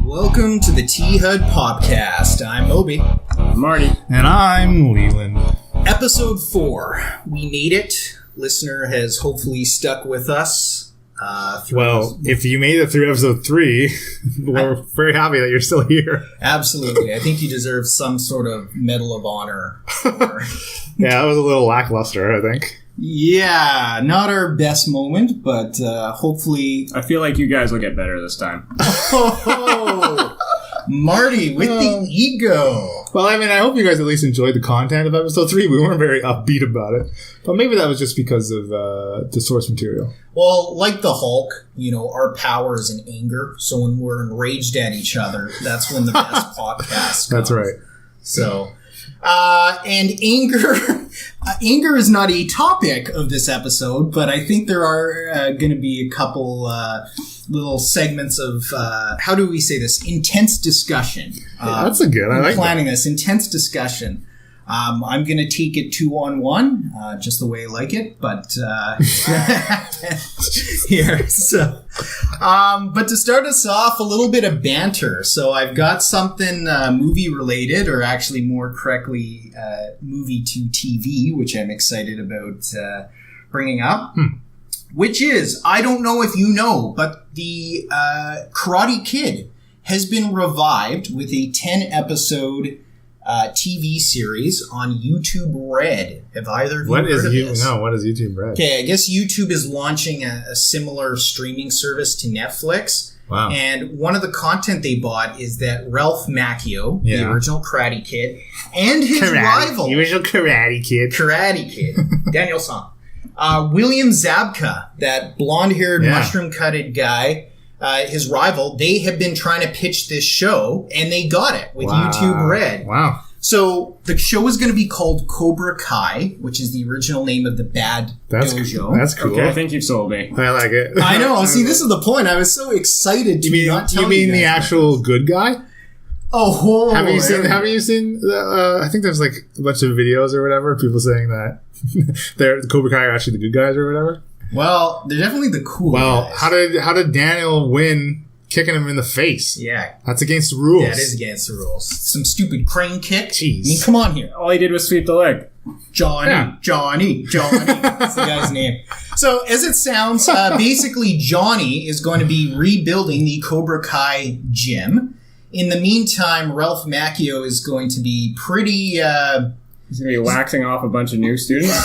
Welcome to the T-Hud podcast. I'm Moby. I'm Marty. And I'm Leland. Episode 4. We made it. Listener has hopefully stuck with us. Well, if you made it through episode 3, we're very happy that you're still here. Absolutely. I think you deserve some sort of Medal of Honor. Yeah, that was a little lackluster, I think. Yeah, not our best moment, but hopefully... I feel like you guys will get better this time. Oh, Marty with the ego. Well, I mean, I hope you guys at least enjoyed the content of episode 3. We weren't very upbeat about it. But maybe that was just because of the source material. Well, like the Hulk, you know, our power is in anger. So when we're enraged at each other, that's when the best podcast comes. That's right. So... and anger is not a topic of this episode, but I think there are going to be a couple little segments of, how do we say this? Intense discussion. That's a good, I like planning this. Intense discussion. I'm going to take it 2-on-1, just the way I like it, but here. So, but to start us off, a little bit of banter. So I've got something movie related, or actually more correctly, movie to TV, which I'm excited about bringing up. Which is, I don't know if you know, but the Karate Kid has been revived with a 10-episode TV series on YouTube Red. Have either of you heard of this? No, what is YouTube Red? Okay, I guess YouTube is launching a similar streaming service to Netflix. Wow. And one of the content they bought is that Ralph Macchio, the original Karate Kid, and his rival... The original Karate Kid. Daniel Song. William Zabka, that blonde-haired, mushroom-cutted guy... his rival, they have been trying to pitch this show, and they got it with YouTube Red. Wow. So, the show is going to be called Cobra Kai, which is the original name of the bad dojo. That's cool. Okay, I think you've sold me. I like it. I know. See, this is the point. I was so excited to not tell you. You mean the actual good guy? Oh, have you seen I think there's like a bunch of videos or whatever, people saying that the Cobra Kai are actually the good guys or whatever? Well, they're definitely the cool guys. How did Daniel win kicking him in the face? Yeah. That's against the rules. That is against the rules. Some stupid crane kick. Jeez. I mean, come on here. All he did was sweep the leg. Johnny. That's the guy's name. So, as it sounds, basically Johnny is going to be rebuilding the Cobra Kai gym. In the meantime, Ralph Macchio is going to be pretty... He's going to be waxing off a bunch of new students?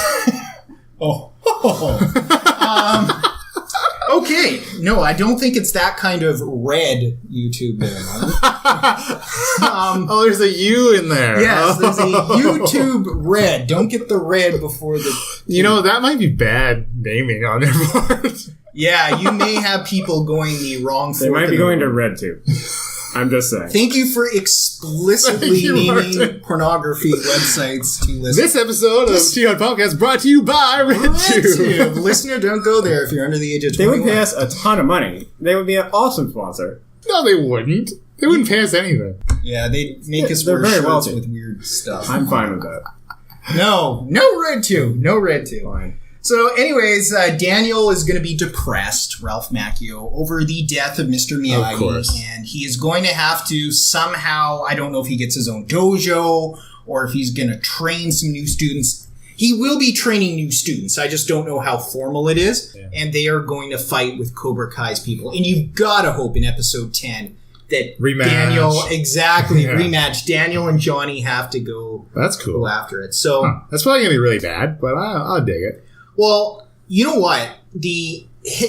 Okay. No, I don't think it's that kind of red YouTube there. There's a U in there. Yes, there's a YouTube Red. Don't get the red before the... You know, that might be bad naming on their part. Yeah, you may have people going the wrong... They might be going to Red too. I'm just saying. Thank you for explicitly naming pornography websites to listen. This episode of T-Hud Podcast brought to you by RedTube. Listener, don't go there if you're under the age of 21. They would pay us a ton of money. They would be an awesome sponsor. No, they wouldn't. They wouldn't pay us anything. Yeah, they'd make us wear shirts with weird stuff. I'm fine with that. No RedTube. No RedTube. Fine. So anyways, Daniel is going to be depressed, Ralph Macchio, over the death of Mr. Miyagi. Of course. And he is going to have to somehow, I don't know if he gets his own dojo or if he's going to train some new students. He will be training new students. I just don't know how formal it is. Yeah. And they are going to fight with Cobra Kai's people. And you've got to hope in episode 10 that rematch. Rematch. Daniel and Johnny have to go, That's cool. go after it. So That's probably going to be really bad, but I'll dig it. Well, you know what?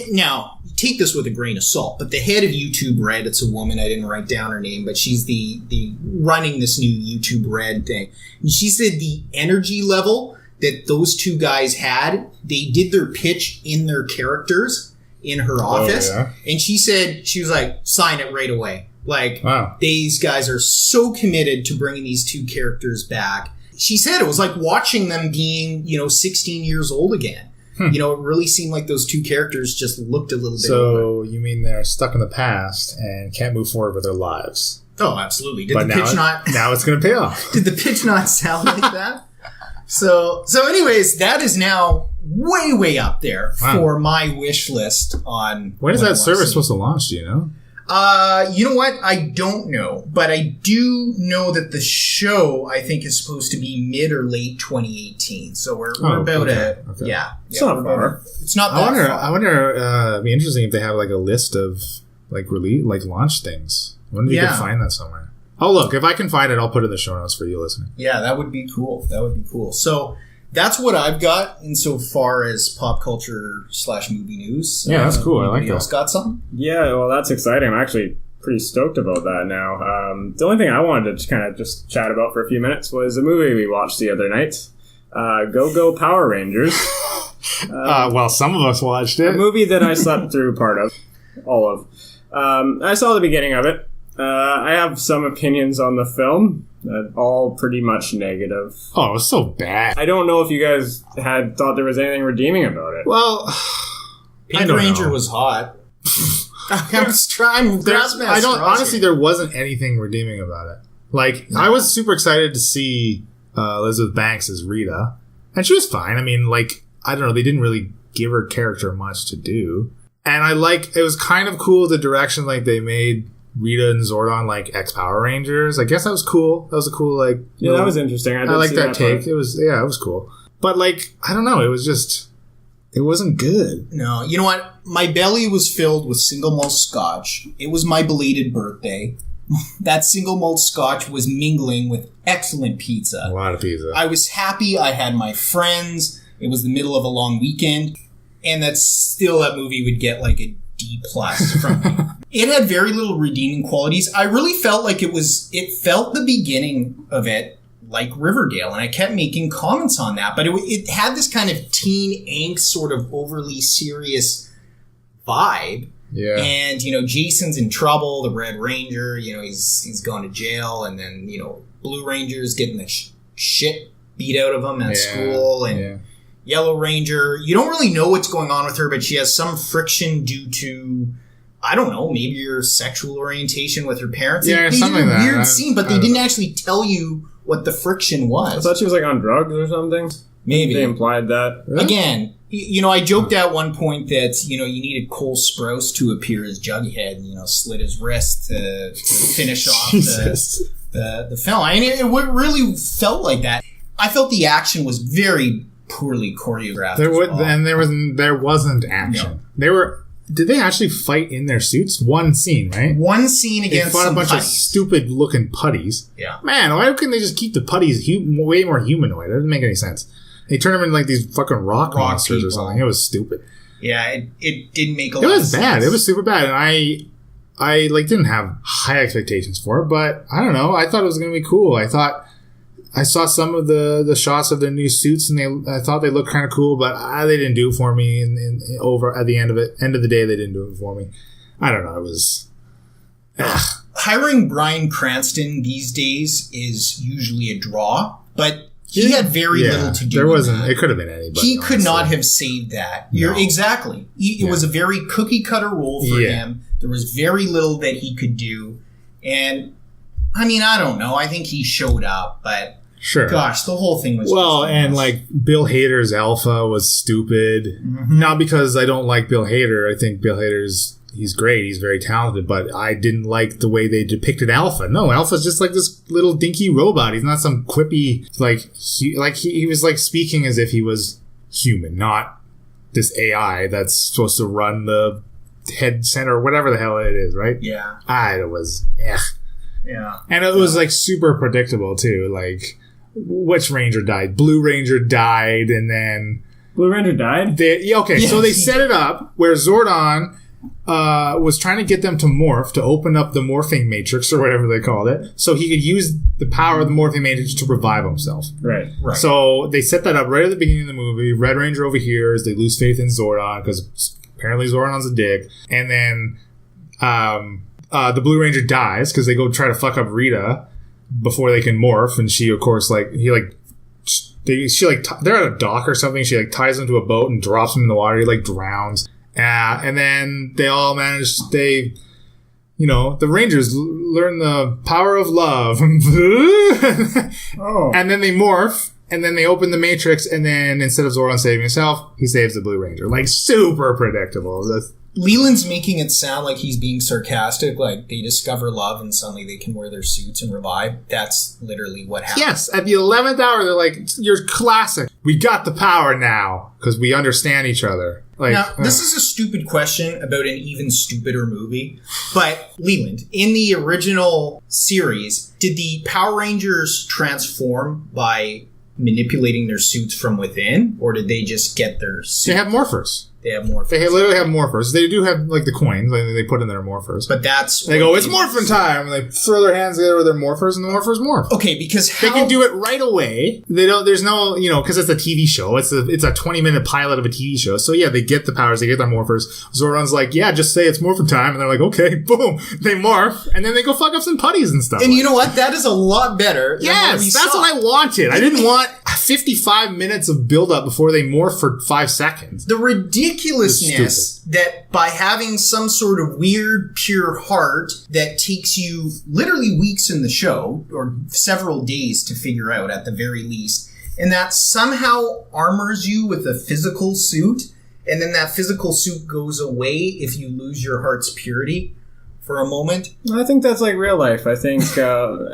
Now, take this with a grain of salt, but the head of YouTube Red, it's a woman, I didn't write down her name, but she's the running this new YouTube Red thing. And she said the energy level that those two guys had, they did their pitch in their characters in her office. Oh, yeah. And she said, she was like, sign it right away. Like, wow. These guys are so committed to bringing these two characters back. She said it was like watching them being, 16 years old again. It really seemed like those two characters just looked a little bit older. You mean they're stuck in the past and can't move forward with their lives? Oh, absolutely. Now it's going to pay off. Did the pitch not sound like that? So anyways, that is now way up there for my wish list on... When is that service supposed to launch, do you know? You know what? I don't know, but I do know that the show I think is supposed to be mid or late 2018. So we're about It's not far. It's not that far. I wonder. It'd be interesting if they have like a list of like launch things. I wonder if you could find that somewhere. Oh, look! If I can find it, I'll put it in the show notes for you listening. Yeah, that would be cool. So that's what I've got insofar as pop culture / movie news. Yeah, that's cool. I like that. Anybody else got something? Yeah, well, that's exciting. I'm actually pretty stoked about that now. The only thing I wanted to kind of just chat about for a few minutes was a movie we watched the other night. Go Power Rangers. Well, some of us watched it. A movie that I slept through all of. I saw the beginning of it. I have some opinions on the film, all pretty much negative. Oh, it was so bad. I don't know if you guys had thought there was anything redeeming about it. Well, Pink Ranger was hot. Honestly, there wasn't anything redeeming about it. Like, I was super excited to see Elizabeth Banks as Rita, and she was fine. I mean, like, I don't know, they didn't really give her character much to do. And it was kind of cool the direction, like, they made Rita and Zordon like ex-Power Rangers. I guess that was cool. That was a cool, like... Yeah, that was interesting. I like that take. Part. It was cool. But, like, I don't know. It was just... It wasn't good. No. You know what? My belly was filled with single malt scotch. It was my belated birthday. That single malt scotch was mingling with excellent pizza. A lot of pizza. I was happy. I had my friends. It was the middle of a long weekend. And that movie would get like a D+ from me. It had very little redeeming qualities. I really felt like it felt the beginning of it like Riverdale, and I kept making comments on that, but it had this kind of teen angst, sort of overly serious vibe. Yeah. And, Jason's in trouble, the Red Ranger, he's gone to jail, and then, Blue Ranger's getting the shit beat out of him at school, and Yellow Ranger, you don't really know what's going on with her, but she has some friction due to, I don't know, maybe your sexual orientation with her parents. Yeah, something like that. Weird scene, but they didn't actually tell you what the friction was. I thought she was like on drugs or something. Maybe. They implied that. Really? Again, I joked at one point that, you needed Cole Sprouse to appear as Jughead and, slit his wrist to finish off the film. I mean, it really felt like that. I felt the action was very poorly choreographed. There wasn't action. No. Did they actually fight in their suits? One scene, right? One scene against they fought a bunch of stupid looking putties. Yeah. Man, why couldn't they just keep the putties way more humanoid? It doesn't make any sense. They turned them into like these fucking rock monsters people. Or something. It was stupid. Yeah, it didn't make a lot of sense. It was bad. It was super bad. And I didn't have high expectations for it, but I don't know. I thought it was going to be cool. I saw some of the shots of their new suits, and I thought they looked kind of cool, but they didn't do it for me. And over at the end of the day, they didn't do it for me. I don't know. It was hiring Bryan Cranston these days is usually a draw, but he had very little to do. There wasn't. It could have been anybody. He could not have saved that. No. Exactly. It was a very cookie cutter role for him. There was very little that he could do, and I mean, I don't know. I think he showed up, but. Sure. Gosh, the whole thing was and like Bill Hader's Alpha was stupid. Mm-hmm. Not because I don't like Bill Hader. I think Bill he's great. He's very talented, but I didn't like the way they depicted Alpha. No, Alpha's just like this little dinky robot. He's not some quippy he was like speaking as if he was human, not this AI that's supposed to run the head center or whatever the hell it is, right? Yeah. It was yeah. And it was like super predictable too, like which Ranger died? Blue Ranger died, and then... Blue Ranger died? So they set it up where Zordon was trying to get them to morph, to open up the morphing matrix, or whatever they called it, so he could use the power of the morphing matrix to revive himself. Right. So they set that up right at the beginning of the movie. Red Ranger overhears, they lose faith in Zordon, because apparently Zordon's a dick. And then the Blue Ranger dies, because they go try to fuck up Rita before they can morph, and she, of course, they're at a dock or something. She ties him to a boat and drops him in the water. He drowns. And then they all manage. The Rangers learn the power of love. And then they morph, and then they open the Matrix, and then instead of Zordon saving himself, he saves the Blue Ranger. Super predictable. Leland's making it sound like he's being sarcastic, like they discover love and suddenly they can wear their suits and revive. That's literally what happened. Yes, at the 11th hour, they're like, you're classic. We got the power now because we understand each other. Like, now, this is a stupid question about an even stupider movie, but Leland, in the original series, did the Power Rangers transform by manipulating their suits from within, or did they just get their suits? They have morphers. They have morphers. They literally have morphers. They do have, like, the coins they put in their morphers. But that's... They go, it's morphin' time! And they throw their hands together with their morphers, and the morphers morph. Okay, because They can do it right away. They don't... There's no... because it's a TV show. It's a 20-minute pilot of a TV show. So, yeah, they get the powers. They get their morphers. Zoran's like, yeah, just say it's morphin' time. And they're like, okay, boom. They morph. And then they go fuck up some putties and stuff. And you know what? That is a lot better than yes, what we that's saw. what I wanted. I didn't want 55 minutes of build-up before they morph for 5 seconds. The ridiculousness that by having some sort of weird, pure heart that takes you literally weeks in the show, or several days to figure out at the very least, and that somehow armors you with a physical suit, and then that physical suit goes away if you lose your heart's purity for a moment. I think that's like real life. I think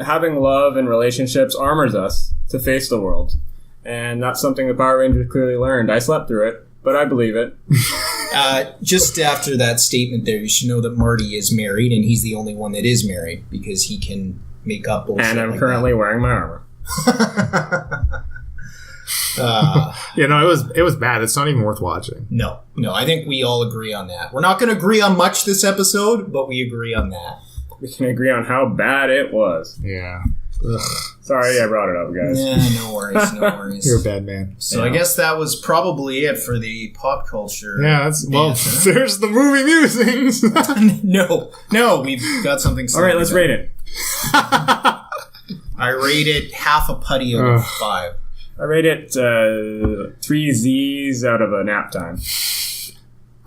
having love and relationships armors us to face the world. And that's something the Power Rangers clearly learned. I slept through it, but I believe it. Just after that statement there, you should know that Marty is married, and he's the only one that is married, because he can make up bullshit. And I'm like currently wearing my armor. It was bad. It's not even worth watching. No, I think we all agree on that. We're not going to agree on much this episode, but we agree on that. We can agree on how bad it was. Yeah. Ugh. Sorry I brought it up, guys. Yeah, no worries. You're a bad man. So I guess that was probably it for the pop culture. Yeah, there's the movie musings. No, we've got something. All right, let's rate it. I rate it half a putty out of 5. I rate it 3 Z's out of a nap time.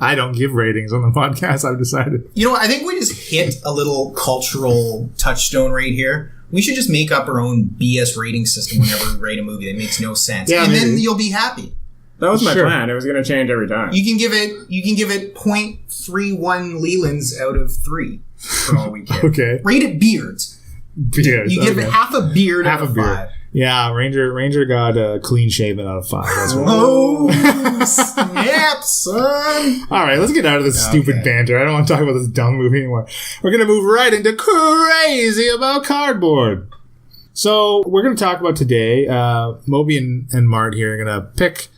I don't give ratings on the podcast, I've decided. You know what? I think we just hit a little cultural touchstone right here. We should just make up our own BS rating system whenever we rate a movie that makes no sense. Yeah, and then you'll be happy. That was my plan. It was going to change every time. You can give it 0.31 Lelands out of 3 for all we care. Okay. Rate it beards. Beards. You give it half a beard out of 5. Yeah, Ranger got a clean shaven out of 5. That's right. Oh, snap, son. All right, let's get out of this stupid banter. I don't want to talk about this dumb movie anymore. We're going to move right into Crazy About Cardboard. So we're going to talk about today, Moby and Marty here are going to pick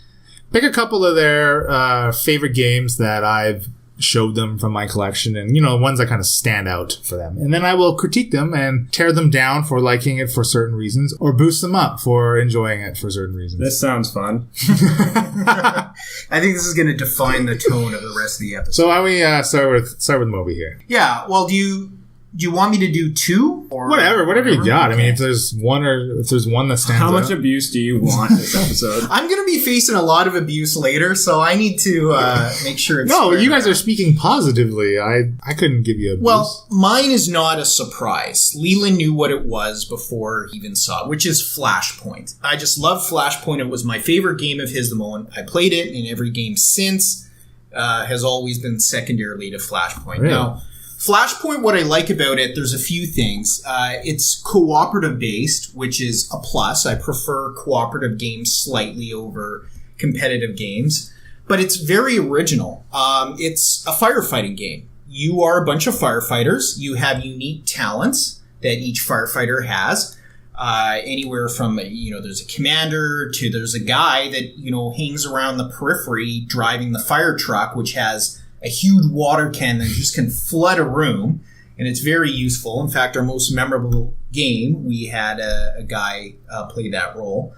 a couple of their favorite games that I've showed them from my collection, and ones that kind of stand out for them, and then I will critique them and tear them down for liking it for certain reasons, or boost them up for enjoying it for certain reasons. This sounds fun. I think this is going to define the tone of the rest of the episode. So why don't we start with Moby here? Yeah, well, do you want me to do 2? Or whatever you got. Okay. I mean, if there's one that stands out. How much abuse do you want this episode? I'm going to be facing a lot of abuse later, so I need to make sure it's... No, you guys are speaking positively. I couldn't give you abuse. Well, mine is not a surprise. Leland knew what it was before he even saw it, which is Flashpoint. I just love Flashpoint. It was my favorite game of his the moment I played it, and every game since has always been secondarily to Flashpoint. Really? Now, Flashpoint, what I like about it, there's a few things. It's cooperative based, which is a plus. I prefer cooperative games slightly over competitive games, but it's very original. It's a firefighting game. You are a bunch of firefighters. You have unique talents that each firefighter has. Anywhere from, there's a commander to there's a guy that, hangs around the periphery driving the fire truck, which has a huge water can that just can flood a room, and it's very useful. In fact, our most memorable game, we had a guy play that role.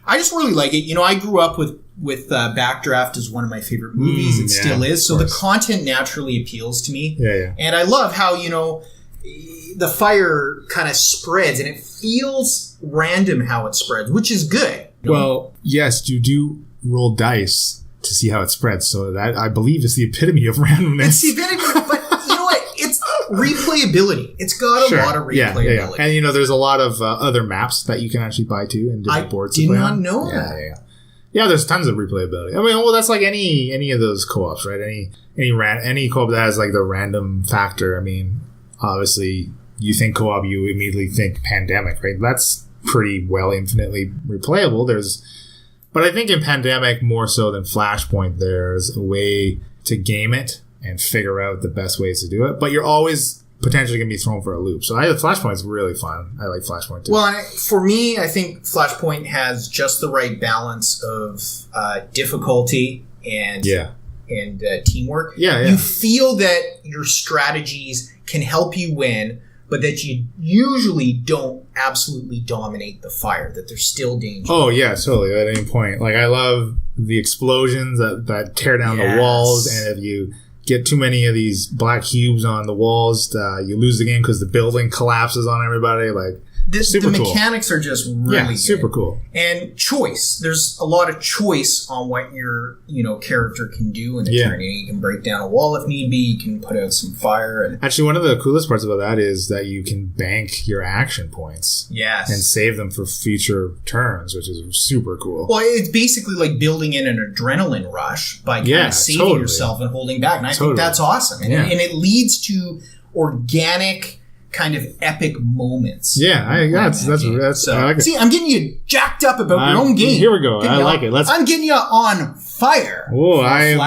I just really like it. I grew up with Backdraft as one of my favorite movies. It still is. So the content naturally appeals to me. Yeah. And I love how, the fire kind of spreads, and it feels random how it spreads, which is good. Well, yes, you do roll dice to see how it spreads. So that, I believe, is the epitome of randomness. It's the epitome, but you know what? It's replayability. It's got a lot of replayability. Yeah. And, there's a lot of other maps that you can actually buy, too, and different boards to play on. I did not know that. Yeah, there's tons of replayability. I mean, well, that's like any of those co-ops, right? Any co-op that has like the random factor. I mean, obviously, you think co-op, you immediately think Pandemic, right? That's pretty well infinitely replayable. But I think in Pandemic, more so than Flashpoint, there's a way to game it and figure out the best ways to do it. But you're always potentially going to be thrown for a loop. So Flashpoint's really fun. I like Flashpoint too. Well, for me, I think Flashpoint has just the right balance of difficulty and teamwork. Yeah. You feel that your strategies can help you win, but that you usually don't absolutely dominate the fire, that there's still danger. Oh, yeah, totally. At any point. Like, I love the explosions that tear down the walls, and if you get too many of these black cubes on the walls, you lose the game because the building collapses on everybody. Like, the mechanics are just really good. Super cool. And choice. There's a lot of choice on what your character can do in a turn. You can break down a wall if need be. You can put out some fire. And actually, one of the coolest parts about that is that you can bank your action points. Yes. And save them for future turns, which is super cool. Well, it's basically like building in an adrenaline rush by kind of saving yourself and holding back. And I think that's awesome. And it leads to organic kind of epic moments. Yeah, that's so, I like it. See, I'm getting you jacked up about your own game. Here we go. I like it. I'm getting you on fire. Oh, I'm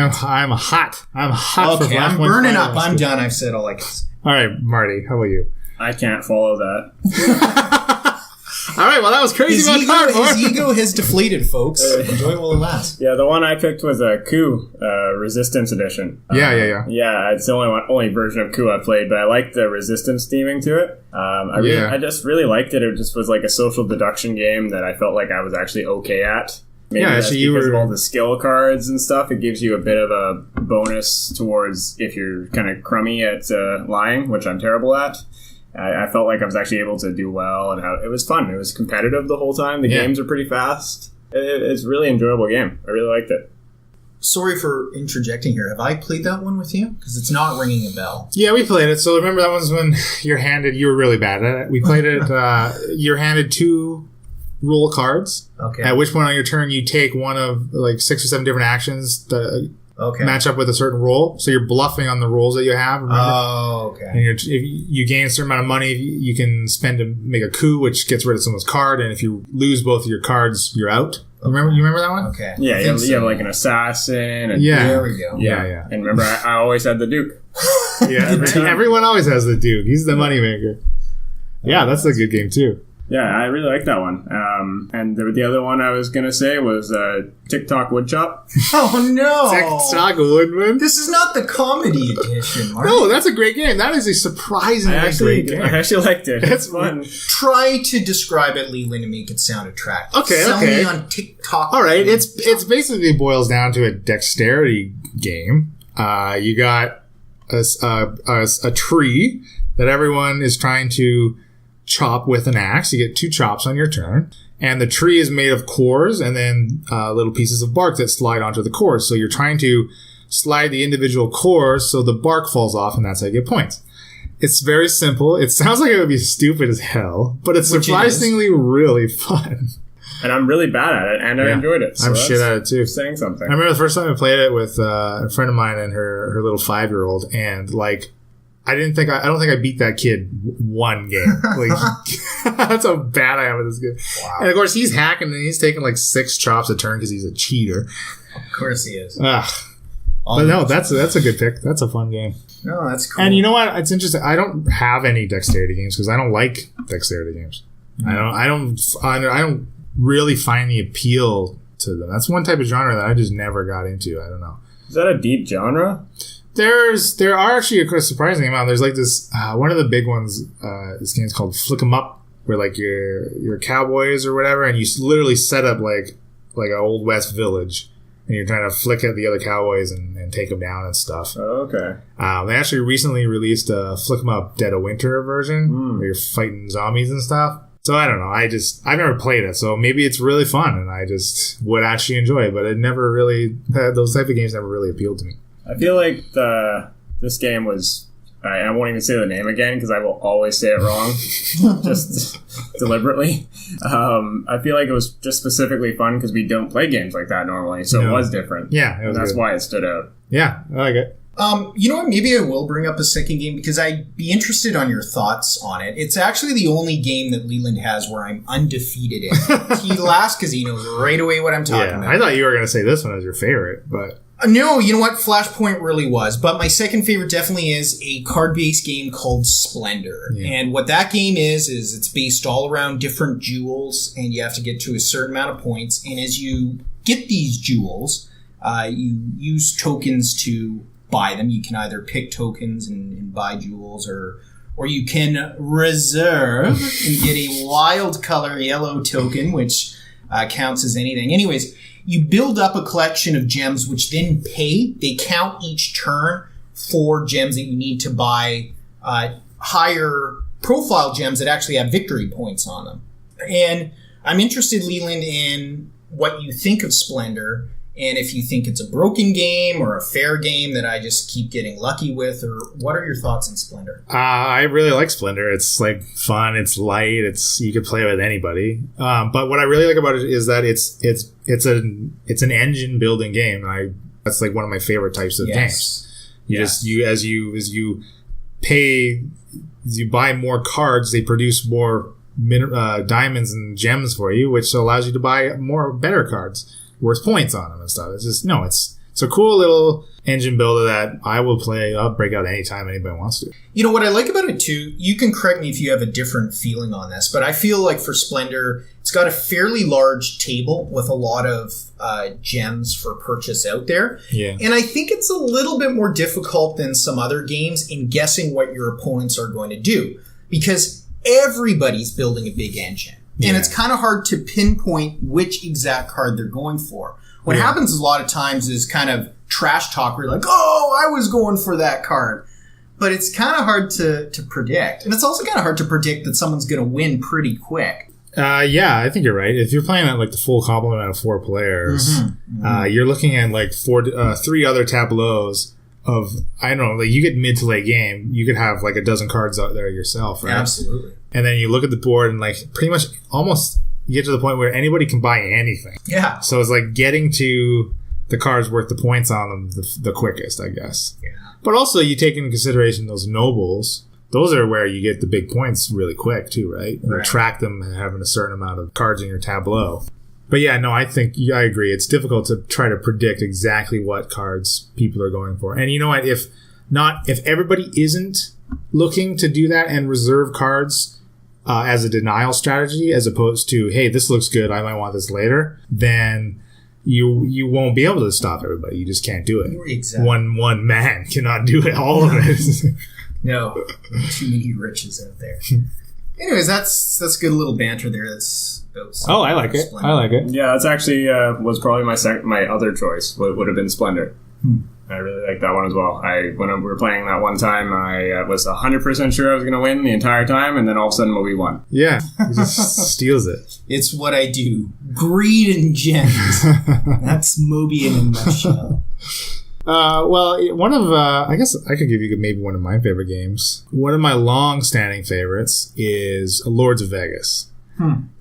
hot. I'm hot. Okay, I'm burning up. I'm done. I've said all I can say. All right, Marty, how about you? I can't follow that. All right, well, that was crazy. His ego has deflated, folks. Enjoy while it lasts. Yeah, the one I picked was a Coup Resistance Edition. Yeah. Yeah, it's the only version of Coup I played, but I liked the Resistance theming to it. I just really liked it. It just was like a social deduction game that I felt like I was actually okay at. Maybe that's because of all the skill cards and stuff. It gives you a bit of a bonus towards if you're kind of crummy at lying, which I'm terrible at. I felt like I was actually able to do well, and it was fun. It was competitive the whole time. The games are pretty fast. It's a really enjoyable game. I really liked it. Sorry for interjecting here. Have I played that one with you? Because it's not ringing a bell. Yeah, we played it. So remember that was when you were really bad at it. We played it, you're handed 2 rule cards. Okay. At which point on your turn you take one of like 6 or 7 different actions that match up with a certain roll. So you're bluffing on the rolls that you have. Remember? Oh, okay. And if you gain a certain amount of money, you can spend to make a coup, which gets rid of someone's card. And if you lose both of your cards, you're out. You remember that one? Okay. Yeah, you have like an assassin. And there we go. Yeah. And remember, I always had the Duke. Everyone always has the Duke. He's the moneymaker. Yeah, that's a good game too. Yeah, I really like that one. And the other one I was going to say was TikTok Woodchop. Oh, no. TikTok Woodman. This is not the comedy edition, Mark. No, that's a great game. That is a surprisingly great game. I actually liked it. It's fun. Try to describe it, Leland, and make it sound attractive. Okay, Sell me on TikTok. All right, it's basically boils down to a dexterity game. You got a tree that everyone is trying to chop with an axe. You get 2 chops on your turn. And the tree is made of cores and then little pieces of bark that slide onto the cores. So you're trying to slide the individual cores so the bark falls off, and that's how you get points. It's very simple. It sounds like it would be stupid as hell, but it's surprisingly really fun. And I'm really bad at it, and I enjoyed it. So I'm shit at it too. Saying something. I remember the first time I played it with a friend of mine and her little 5-year-old, and like, I don't think I beat that kid one game. Like, that's how bad I am at this game. Wow. And of course, he's hacking and he's taking like 6 chops a turn because he's a cheater. Of course he is. But no, that's a good pick. That's a fun game. No, that's cool. And you know what? It's interesting. I don't have any dexterity games because I don't like dexterity games. Mm-hmm. I don't really find the appeal to them. That's one type of genre that I just never got into. I don't know. Is that a deep genre? There are actually a surprising amount. There's like this one of the big ones. This game's called Flick 'em Up, where like you're cowboys or whatever, and you literally set up like an old west village, and you're trying to flick at the other cowboys and take them down and stuff. Oh, okay. They actually recently released a Flick 'em Up Dead of Winter version where you're fighting zombies and stuff. So I don't know. I've never played it, so maybe it's really fun, and I just would actually enjoy it. But it never really those type of games never really appealed to me. I feel like this game was I won't even say the name again because I will always say it wrong, just deliberately. I feel like it was just specifically fun because we don't play games like that normally, so it was different. Yeah, and that's why it stood out. Yeah, I like it. You know what? Maybe I will bring up a second game because I'd be interested on your thoughts on it. It's actually the only game that Leland has where I'm undefeated in. He laughs because he knows right away what I'm talking about. I thought you were going to say this one as your favorite, but... No, you know what? Flashpoint really was. But my second favorite definitely is a card-based game called Splendor. Yeah. And what that game is it's based all around different jewels, and you have to get to a certain amount of points. And as you get these jewels, you use tokens to buy them. You can either pick tokens and buy jewels, or you can reserve and get a wild color yellow token, which counts as anything. Anyways, you build up a collection of gems, which then pay. They count each turn for gems that you need to buy higher profile gems that actually have victory points on them. And I'm interested, Leland, in what you think of Splendor, and if you think it's a broken game or a fair game that I just keep getting lucky with, or what are your thoughts on Splendor? I really like Splendor. It's like fun. It's light. You can play with anybody. But what I really like about it is that it's an engine building game. That's like one of my favorite types of games. As you buy more cards, they produce more diamonds and gems for you, which allows you to buy better cards. Worth points on them and stuff. It's a cool little engine builder that I will play. I'll break out anytime anybody wants to. You know what I like about it too, you can correct me if you have a different feeling on this, but I feel like for Splendor, it's got a fairly large table with a lot of gems for purchase out there. Yeah. And I think it's a little bit more difficult than some other games in guessing what your opponents are going to do, because everybody's building a big engine. Yeah. And it's kind of hard to pinpoint which exact card they're going for. What happens a lot of times is kind of trash talk where you're like, oh, I was going for that card. But it's kind of hard to predict. And it's also kind of hard to predict that someone's going to win pretty quick. Yeah, I think you're right. If you're playing at like the full complement of 4 players, you're looking at like 3 other tableaus of, I don't know, like you get mid to late game, you could have like a dozen cards out there yourself, right? Absolutely. And then you look at the board and like pretty much almost you get to the point where anybody can buy anything. Yeah. So it's like getting to the cards worth the points on them the quickest, I guess. Yeah. But also you take into consideration those nobles. Those are where you get the big points really quick too, right? You track them having a certain amount of cards in your tableau. But yeah, no, I agree. It's difficult to try to predict exactly what cards people are going for. And you know what? If everybody isn't looking to do that and reserve cards as a denial strategy, as opposed to, hey, this looks good, I might want this later, then you won't be able to stop everybody. You just can't do it. Exactly. One man cannot do it. All of it. No, too many riches out there. Anyways, that's good little banter there. That's Oh, I like it. I like it. Yeah, that's actually was probably my other choice. Would have been Splendor. I really like that one as well. When we were playing that one time, I was 100% sure I was going to win the entire time, and then all of a sudden Moby won. Yeah, he just steals it. It's what I do. Greed and gems. That's Moby in a nutshell. Well, one of, I guess I could give you maybe one of my favorite games. One of my long-standing favorites is Lords of Vegas.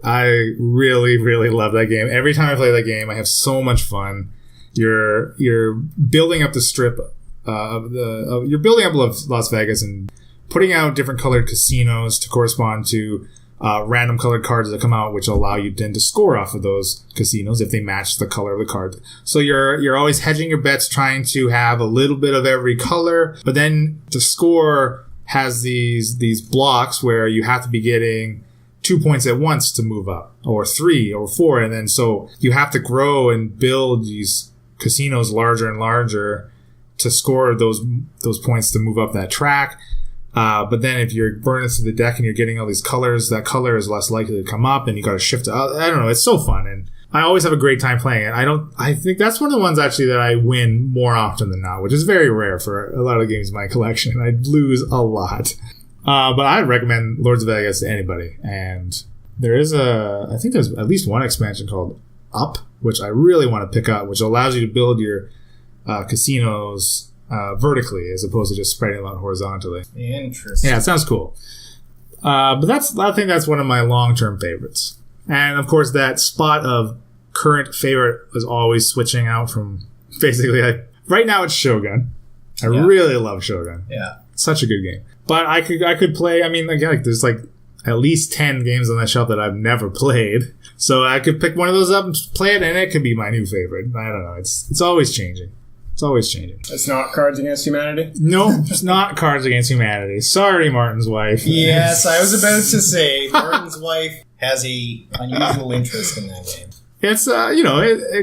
I really, really love that game. Every time I play that game, I have so much fun. You're building up the strip you're building up Las Vegas and putting out different colored casinos to correspond to random colored cards that come out, which allow you then to score off of those casinos if they match the color of the card. So you're always hedging your bets, trying to have a little bit of every color, but then the score has these blocks where you have to be getting 2 points at once to move up, or 3 or 4, and then so you have to grow and build these casinos larger and larger to score those points to move up that track. But then if you're burning through the deck and you're getting all these colors, that color is less likely to come up, and you got to shift to, I don't know, it's so fun, and I always have a great time playing it. I think that's one of the ones actually that I win more often than not, which is very rare for a lot of games in my collection. I lose a lot. But I'd recommend Lords of Vegas to anybody. And there is I think there's at least one expansion called Up, which I really want to pick up, which allows you to build your casinos vertically as opposed to just spreading them out horizontally. Interesting. Yeah, it sounds cool. But I think that's one of my long-term favorites. And of course, that spot of current favorite is always switching out from basically right now it's Shogun. I really love Shogun. Yeah. Such a good game. But I could play, I mean, again, there's like at least 10 games on that shelf that I've never played. So I could pick one of those up and play it, and it could be my new favorite. I don't know. It's always changing. It's always changing. It's not Cards Against Humanity? No, it's not Cards Against Humanity. Sorry, Martin's wife. Yes, I was about to say, Martin's wife has a unusual interest in that game. It's,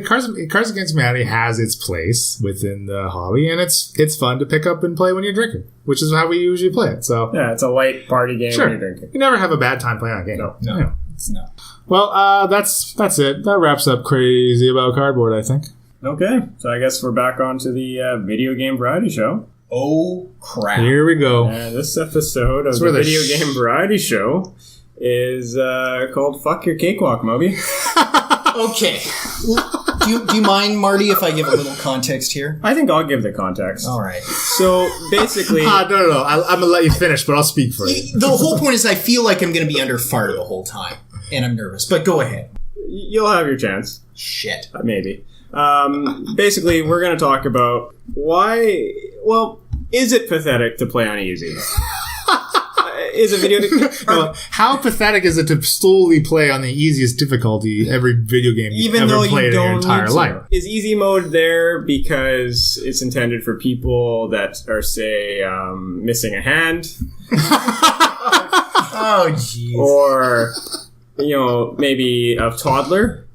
Cards Against Humanity has its place within the hobby, and it's fun to pick up and play when you're drinking, which is how we usually play it. So yeah, it's a light party game sure. when you're drinking. You never have a bad time playing that game. No, it's not. Well, that's it. That wraps up Crazy About Cardboard, I think. Okay, so I guess we're back onto the video game variety show. Oh, crap. Here we go. And this episode of the video game variety show is called Fuck Your Cakewalk, Moby. Okay. Do you mind, Marty, if I give a little context here? I think I'll give the context. All right. So, basically... No. I'm going to let you finish, but I'll speak for you. The whole point is I feel like I'm going to be under fire the whole time, and I'm nervous. But go ahead. You'll have your chance. Shit. Maybe. Basically, we're going to talk about why... Well, is it pathetic to play on easy? Is a video game... How pathetic is it to solely play on the easiest difficulty every video game you've ever played in your entire life? Is easy mode there because it's intended for people that are, say, missing a hand? Oh, jeez. Or, maybe a toddler?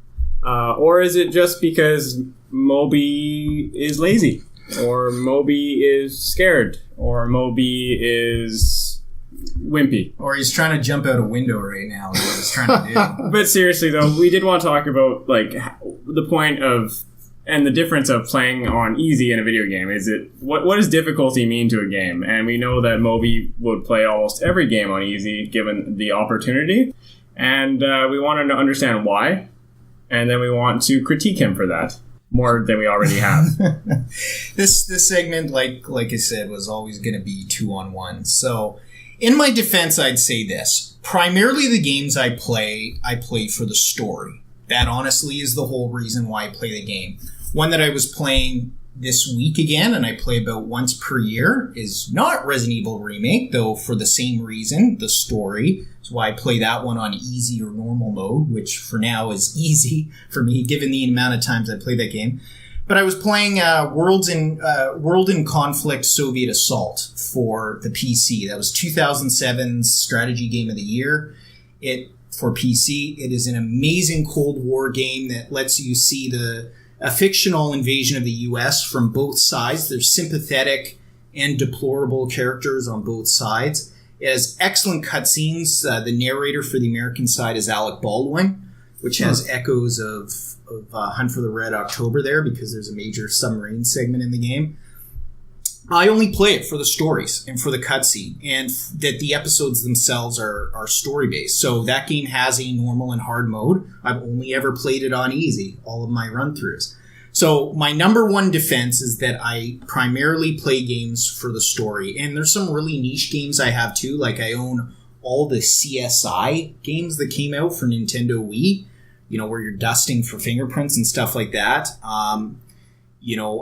Or is it just because Moby is lazy? Or Moby is scared? Or Moby is... wimpy. Or he's trying to jump out a window right now. Is what he's trying to do. But seriously, though, we did want to talk about the point of and the difference of playing on easy in a video game. Is it what does difficulty mean to a game? And we know that Moby would play almost every game on easy given the opportunity, and we wanted to understand why, and then we want to critique him for that more than we already have. This segment, like I said, was always going to be 2-on-1. So. In my defense, I'd say this. Primarily the games I play for the story. That honestly is the whole reason why I play the game. One that I was playing this week again, and I play about once per year, is not Resident Evil Remake, though for the same reason, the story. That's why I play that one on easy or normal mode, which for now is easy for me, given the amount of times I play that game. But I was playing World in Conflict Soviet Assault for the PC. That was 2007's strategy game of the year. For PC, it is an amazing Cold War game that lets you see a fictional invasion of the U.S. from both sides. There's sympathetic and deplorable characters on both sides. It has excellent cutscenes. The narrator for the American side is Alec Baldwin, which has echoes of Hunt for the Red October there because there's a major submarine segment in the game. I only play it for the stories and for the cutscene, and that the episodes themselves are story-based. So that game has a normal and hard mode. I've only ever played it on easy, all of my run-throughs. So my number one defense is that I primarily play games for the story. And there's some really niche games I have too, like I own all the CSI games that came out for Nintendo Wii, where you're dusting for fingerprints and stuff like that.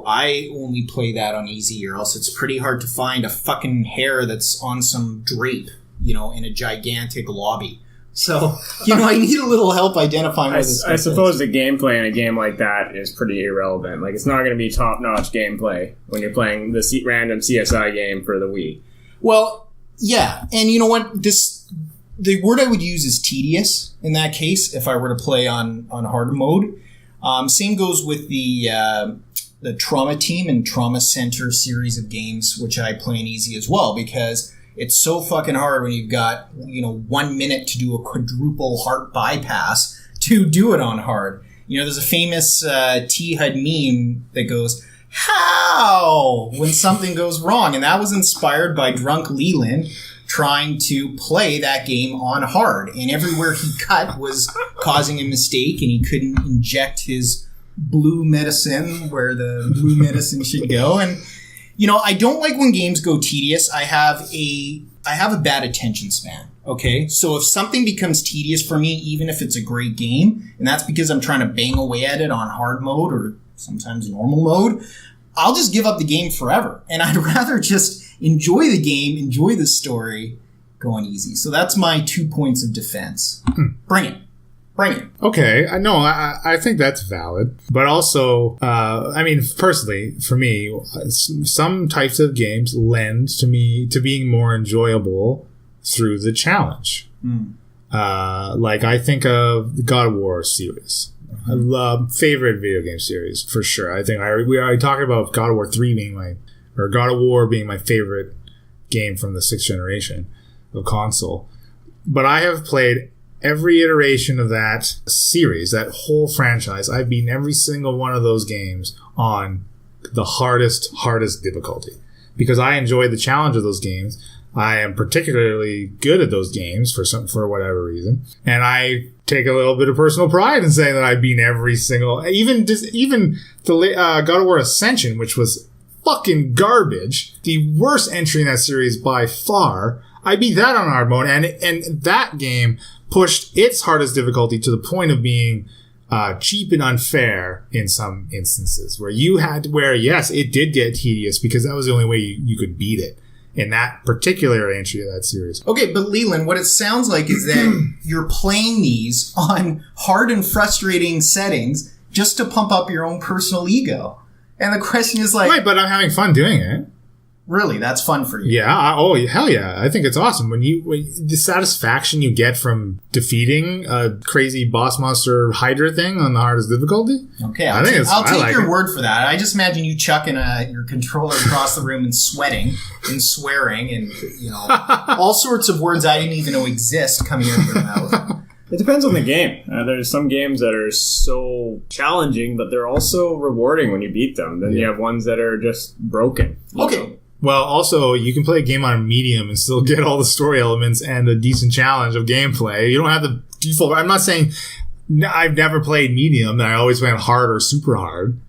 I only play that on easy, or else it's pretty hard to find a fucking hair that's on some drape, in a gigantic lobby. So, I need a little help identifying where this I suppose the gameplay in a game like that is pretty irrelevant. Like, it's not going to be top-notch gameplay when you're playing the random CSI game for the Wii. Well, yeah. And you know what? The word I would use is tedious in that case, if I were to play on hard mode. Same goes with the Trauma Team and Trauma Center series of games, which I play in easy as well, because it's so fucking hard when you've got, 1 minute to do a quadruple heart bypass to do it on hard. There's a famous T-Hud meme that goes, "How?" when something goes wrong. And that was inspired by drunk Leland trying to play that game on hard. And everywhere he cut was causing a mistake, and he couldn't inject his blue medicine where the blue medicine should go. And I don't like when games go tedious. I have a bad attention span. Okay. So if something becomes tedious for me, even if it's a great game, and that's because I'm trying to bang away at it on hard mode or sometimes normal mode, I'll just give up the game forever. And I'd rather just enjoy the game, enjoy the story, go on easy. So that's my 2 points of defense. Bring it. Okay. I think that's valid. But also, personally, for me, some types of games lend to being more enjoyable through the challenge. Like I think of the God of War series. I love favorite video game series for sure. I think we already talked about God of War 3 God of War being my favorite game from the 6th generation of console. But I have played every iteration of that series, that whole franchise. I've beaten every single one of those games on the hardest difficulty because I enjoy the challenge of those games. I am particularly good at those games for whatever reason, and I take a little bit of personal pride in saying that I've beaten every single, even the God of War Ascension, which was fucking garbage, the worst entry in that series by far. I beat that on hard mode, and that game pushed its hardest difficulty to the point of being cheap and unfair in some instances, where yes, it did get tedious because that was the only way you could beat it in that particular entry of that series. Okay, but Leland, what it sounds like is that you're playing these on hard and frustrating settings just to pump up your own personal ego. And the question is like... Right, but I'm having fun doing it. Really? That's fun for you? Yeah. Hell yeah. I think it's awesome. When the satisfaction you get from defeating a crazy boss monster Hydra thing on the hardest difficulty. Okay. I'll take your word for that. I just imagine you chucking your controller across the room and sweating and swearing and, all sorts of words I didn't even know exist coming out of your mouth. It depends on the game. There's some games that are so challenging, but they're also rewarding when you beat them. Then you have ones that are just broken. Okay. Well, also, you can play a game on medium and still get all the story elements and a decent challenge of gameplay. You don't have the default. I'm not saying I've never played medium. I always play on hard or super hard.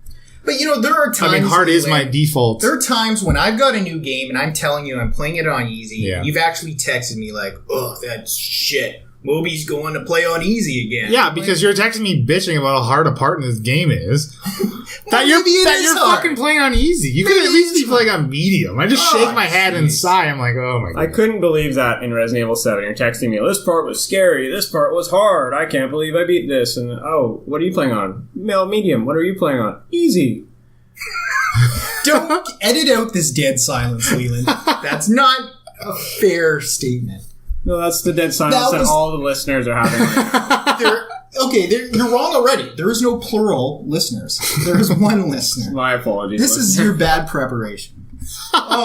But, there are times... hard is my default. There are times when I've got a new game and I'm telling you I'm playing it on easy. Yeah. You've actually texted me like, ugh, that's shit. Moby's going to play on easy again. Yeah, because you're texting me bitching about how hard a part in this game is. that you're fucking playing on easy. You could at least be playing on medium. I just shake my head and sigh. I'm like, oh my god. I couldn't believe that in Resident Evil 7. You're texting me, this part was scary, this part was hard, I can't believe I beat this. And, what are you playing on? Medium. What are you playing on? Easy. Don't edit out this dead silence, Leland. That's not a fair statement. No, that's the dead silence that all the listeners are having right now. You're wrong already. There is no plural listeners. There is one listener. My apologies. This is your bad preparation.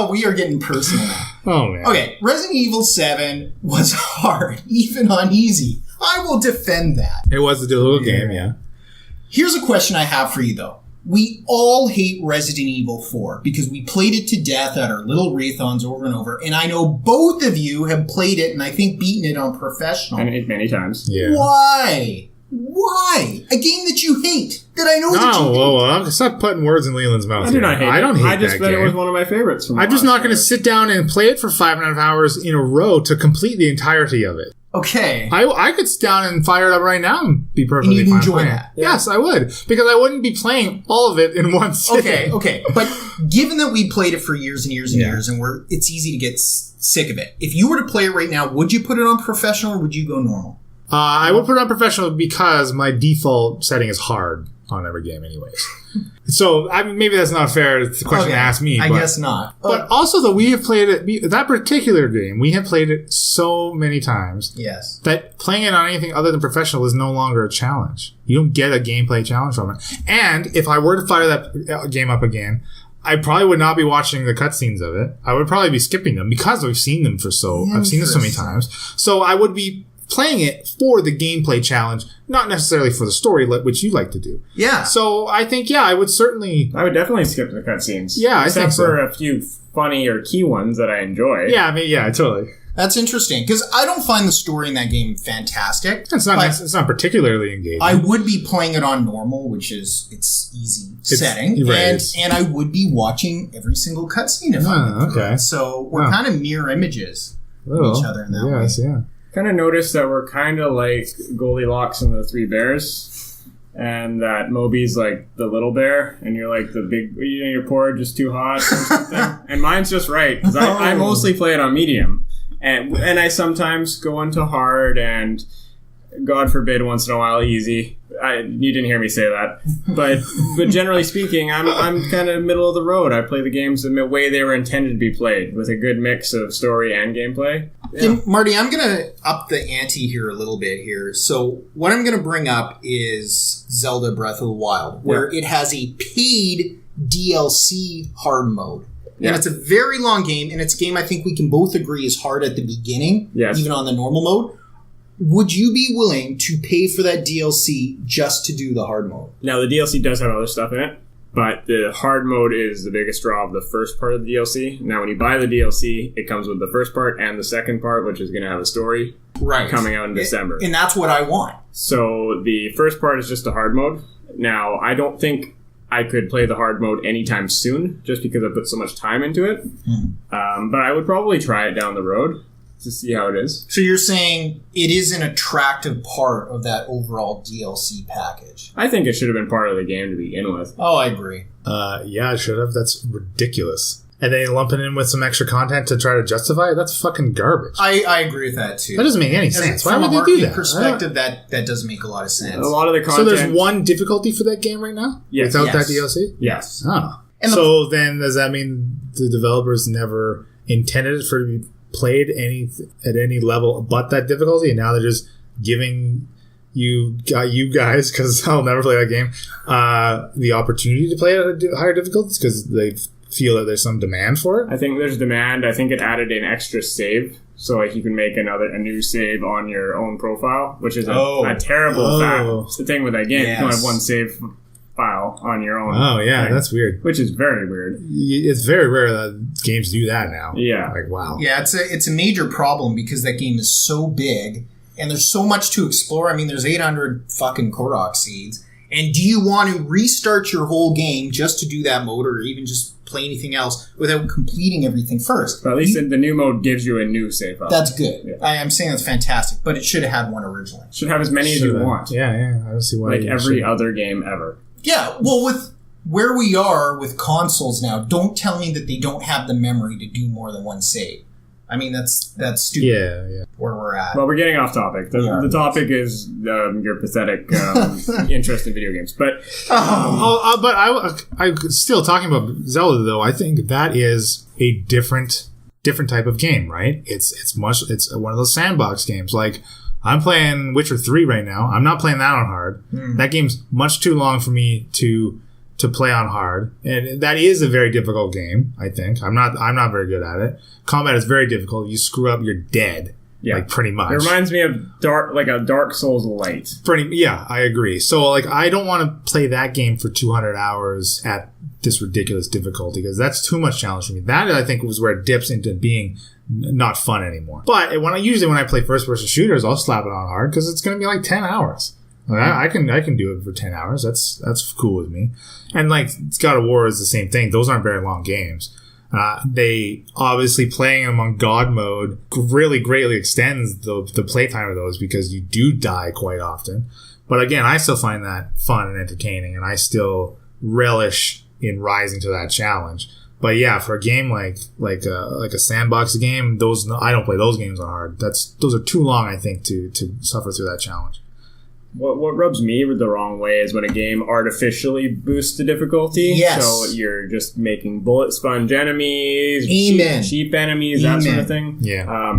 We are getting personal now. Oh, man. Okay, Resident Evil 7 was hard, even on easy. I will defend that. It was a difficult game, yeah. Here's a question I have for you, though. We all hate Resident Evil 4 because we played it to death at our little Wraithons over and over. And I know both of you have played it and I think beaten it on professional. Many times. Yeah. Why? A game that you hate. That I know that you hate. Well, stop putting words in Leland's mouth. I do not hate it. I don't hate that game. I just bet it was one of my favorites. I'm just not going to sit down and play it for 5.5 hours in a row to complete the entirety of it. Okay. I could sit down and fire it up right now and be perfectly fine. And you'd enjoy that? Yeah. Yes, I would. Because I wouldn't be playing all of it in one sitting. Okay. But given that we played it for years and years and years, and it's easy to get sick of it. If you were to play it right now, would you put it on professional or would you go normal? I would put it on professional because my default setting is hard on every game anyways. So, maybe that's not fair. It's a question to ask me. I guess not. But also, though, we have played it, that particular game, we have played it so many times. Yes. That playing it on anything other than professional is no longer a challenge. You don't get a gameplay challenge from it. And if I were to fire that game up again, I probably would not be watching the cutscenes of it. I would probably be skipping them because I've seen them I've seen them so many times. So I would be playing it for the gameplay challenge, not necessarily for the story, which you like to do. Yeah. So I think, I would definitely skip the cutscenes. Yeah, I think so. Except for a few funny or key ones that I enjoy. Yeah, totally. That's interesting, because I don't find the story in that game fantastic. It's not particularly engaging. I would be playing it on normal, which is its easy setting, and I would be watching every single cutscene if I'm okay. So we're kind of mirror images of each other in that way. Yeah. Kind of noticed that we're kind of like Goldilocks and the Three Bears, and that Moby's like the little bear, and you're like the big, you're poor, just too hot or something. And mine's just right, because I mostly play it on medium. And I sometimes go into hard and, God forbid, once in a while, easy. You didn't hear me say that. But generally speaking, I'm kind of middle of the road. I play the games the way they were intended to be played, with a good mix of story and gameplay. Yeah. Marty, I'm going to up the ante here a little bit here. So what I'm going to bring up is Zelda Breath of the Wild, where it has a paid DLC hard mode. And it's a very long game, and it's a game I think we can both agree is hard at the beginning, even on the normal mode. Would you be willing to pay for that DLC just to do the hard mode? Now, the DLC does have other stuff in it, but the hard mode is the biggest draw of the first part of the DLC. Now, when you buy the DLC, it comes with the first part and the second part, which is going to have a story coming out in December. And that's what I want. So the first part is just the hard mode. Now, I don't think I could play the hard mode anytime soon, just because I put so much time into it. But I would probably try it down the road to see how it is. So you're saying it is an attractive part of that overall DLC package? I think it should have been part of the game to begin with. Oh, I agree. Yeah, it should have. That's ridiculous. And then lumping in with some extra content to try to justify it, that's fucking garbage. I agree with that, too. That doesn't make any sense. Why would they do that? From a marketing perspective, that doesn't make a lot of sense. A lot of the content... So there's one difficulty for that game right now? Yes. Without that DLC? Yes. Oh. So then does that mean the developers never intended it for it to be played at any level but that difficulty, and now they're just giving you guys, because I'll never play that game, the opportunity to play it at higher difficulties because they feel that there's some demand for it? I think there's demand. I think it added an extra save, so like you can make a new save on your own profile, which is a terrible fact. It's the thing with that game. You don't have one save file on your own. Oh yeah, thing, that's weird. Which is very weird. It's very rare that games do that now. Yeah, like wow. Yeah, it's a major problem because that game is so big and there's so much to explore. I mean, there's 800 fucking Korok seeds. And do you want to restart your whole game just to do that mode, or even just play anything else without completing everything first? But at least the new mode gives you a new save file. That's good. Yeah. I'm saying that's fantastic, but it should have had one originally. Should have as many as you want. Yeah. I don't see why. Like every other game ever. Yeah, well, with where we are with consoles now, don't tell me that they don't have the memory to do more than one save. I mean, that's stupid. Yeah. Where we're at. Well, we're getting off topic. The topic is your pathetic interest in video games. But I'm still talking about Zelda, though. I think that is a different type of game, right? It's one of those sandbox games. Like, I'm playing Witcher 3 right now. I'm not playing that on hard. That game's much too long for me to play on hard, and that is a very difficult game. I think I'm not very good at it. Combat is very difficult. You screw up, you're dead. Yeah, like pretty much. It reminds me of a Dark Souls light. Yeah, I agree. So like, I don't want to play that game for 200 hours at this ridiculous difficulty because that's too much challenge for me. That I think was where it dips into being not fun anymore. But when I play first person shooters, I'll slap it on hard because it's going to be like 10 hours. I can do it for 10 hours. That's cool with me. And like God of War is the same thing. Those aren't very long games. They obviously playing them on God mode really greatly extends the playtime of those because you do die quite often. But again, I still find that fun and entertaining, and I still relish in rising to that challenge. But yeah, for a game like a sandbox game, I don't play those games on hard. Those are too long, I think, to suffer through that challenge. What rubs me the wrong way is when a game artificially boosts the difficulty. Yes. So you're just making bullet sponge enemies, cheap enemies, that sort of thing. Yeah.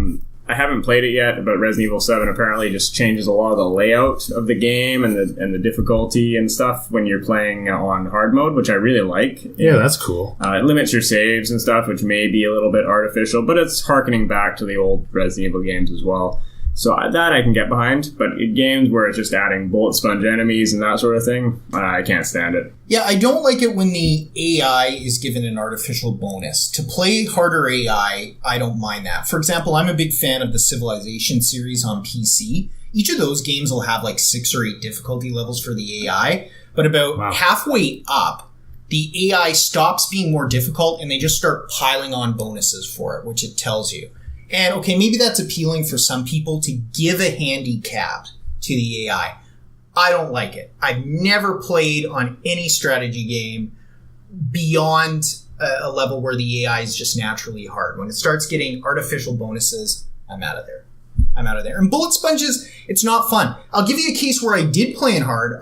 I haven't played it yet, but Resident Evil 7 apparently just changes a lot of the layout of the game and the difficulty and stuff when you're playing on hard mode, which I really like. Yeah, that's cool. It limits your saves and stuff, which may be a little bit artificial, but it's harkening back to the old Resident Evil games as well. So that I can get behind, but in games where it's just adding bullet sponge enemies and that sort of thing, I can't stand it. Yeah, I don't like it when the AI is given an artificial bonus. To play harder AI, I don't mind that. For example, I'm a big fan of the Civilization series on PC. Each of those games will have like 6 or 8 difficulty levels for the AI, but about halfway up, the AI stops being more difficult and they just start piling on bonuses for it, which it tells you. And okay, maybe that's appealing for some people to give a handicap to the AI. I don't like it. I've never played on any strategy game beyond a level where the AI is just naturally hard. When it starts getting artificial bonuses, I'm out of there. And bullet sponges, it's not fun. I'll give you a case where I did play in hard.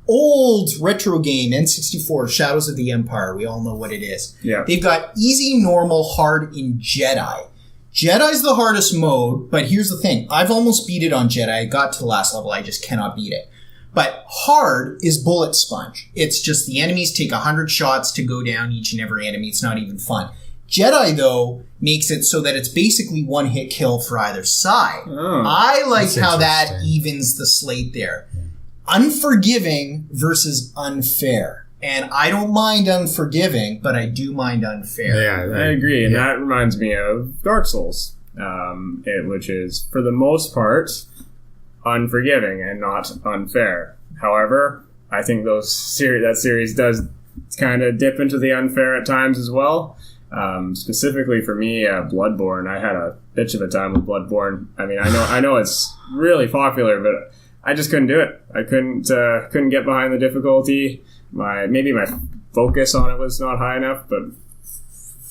Old retro game, N64, Shadows of the Empire. We all know what it is. Yeah. They've got easy, normal, hard in Jedi. Jedi's the hardest mode, but here's the thing. I've almost beat it on Jedi. I got to the last level. I just cannot beat it. But hard is bullet sponge. It's just the enemies take 100 shots to go down each and every enemy. It's not even fun. Jedi, though, makes it so that it's basically one hit kill for either side. Oh, I like how that evens the slate there. Unforgiving versus unfair. And I don't mind unforgiving, but I do mind unfair. Yeah, I agree. And that reminds me of Dark Souls, which is, for the most part, unforgiving and not unfair. However, I think that series does kind of dip into the unfair at times as well. Specifically for me, Bloodborne. I had a bitch of a time with Bloodborne. I mean, I know it's really popular, but I just couldn't do it. I couldn't get behind the difficulty. Maybe my focus on it was not high enough, but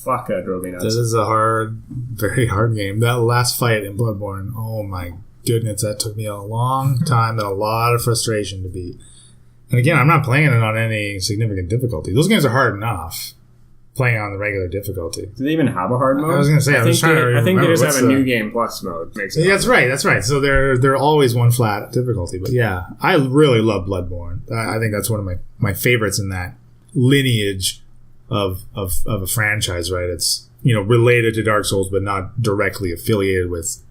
fuck, that drove me nuts. This is a very hard game. That last fight in Bloodborne, oh my goodness, that took me a long time and a lot of frustration to beat. And again, I'm not playing it on any significant difficulty. Those games are hard enough. Playing on the regular difficulty. Do they even have a hard mode? I was going to say, I think they just have a new game plus mode. That's right. So they're always one flat difficulty. But yeah, I really love Bloodborne. I think that's one of my favorites in that lineage of a franchise. Right? It's related to Dark Souls, but not directly affiliated with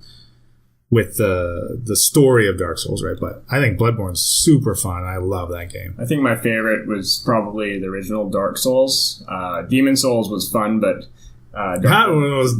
the story of Dark Souls, right? But I think Bloodborne's super fun. I love that game. I think my favorite was probably the original Dark Souls. Demon Souls was fun, but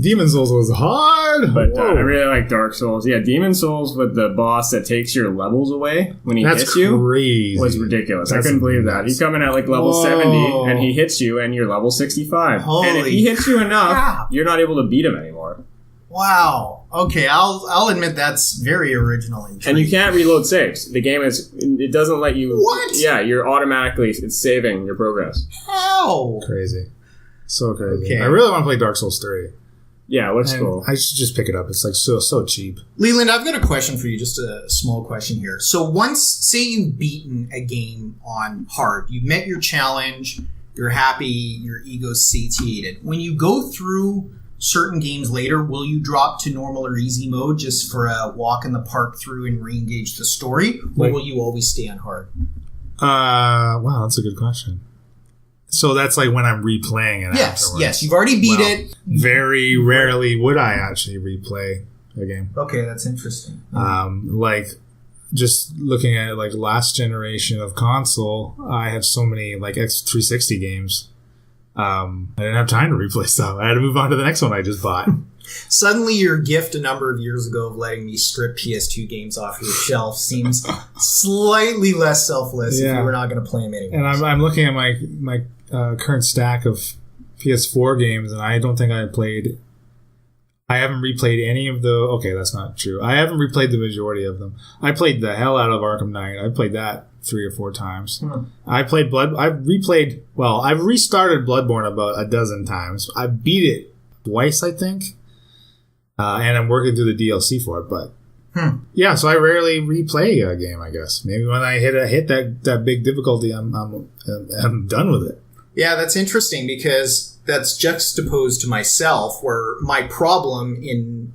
Demon Souls was hard. But I really like Dark Souls. Yeah, Demon Souls with the boss that takes your levels away when he hits you was ridiculous. I couldn't believe that. You come in at like level 70 and he hits you and you're level 65. And if he hits you enough, you're not able to beat him anymore. Wow. Okay, I'll admit that's very original. And you can't reload saves. The game it doesn't let you. What? Yeah, it's saving your progress. How? Crazy. So crazy. Okay. I really want to play Dark Souls 3. Yeah, looks cool. I should just pick it up. It's like so cheap. Leland, I've got a question for you, just a small question here. So once, say you've beaten a game on hard, you've met your challenge, you're happy, your ego's satiated. When you go through certain games later, will you drop to normal or easy mode just for a walk in the park through and re-engage the story? Or will you always stay on hard? Wow, that's a good question. So that's like when I'm replaying it afterwards. Yes, you've already beat it. Very rarely would I actually replay a game. Okay, that's interesting. Like, just looking at like last generation of console, I have so many like X360 games. I didn't have time to replay stuff. I had to move on to the next one I just bought. Suddenly your gift a number of years ago of letting me strip PS2 games off your shelf seems slightly less selfless if you were not going to play them anymore. And I'm looking at my current stack of PS4 games, and I don't think I haven't replayed any of the... Okay, that's not true. I haven't replayed the majority of them. I played the hell out of Arkham Knight. I played that 3 or 4 times. I've restarted Bloodborne about a dozen times. I beat it twice, I think. And I'm working through the DLC for it, but yeah, so I rarely replay a game, I guess. Maybe when I hit that big difficulty, I'm done with it. Yeah, that's interesting because that's juxtaposed to myself, where my problem in,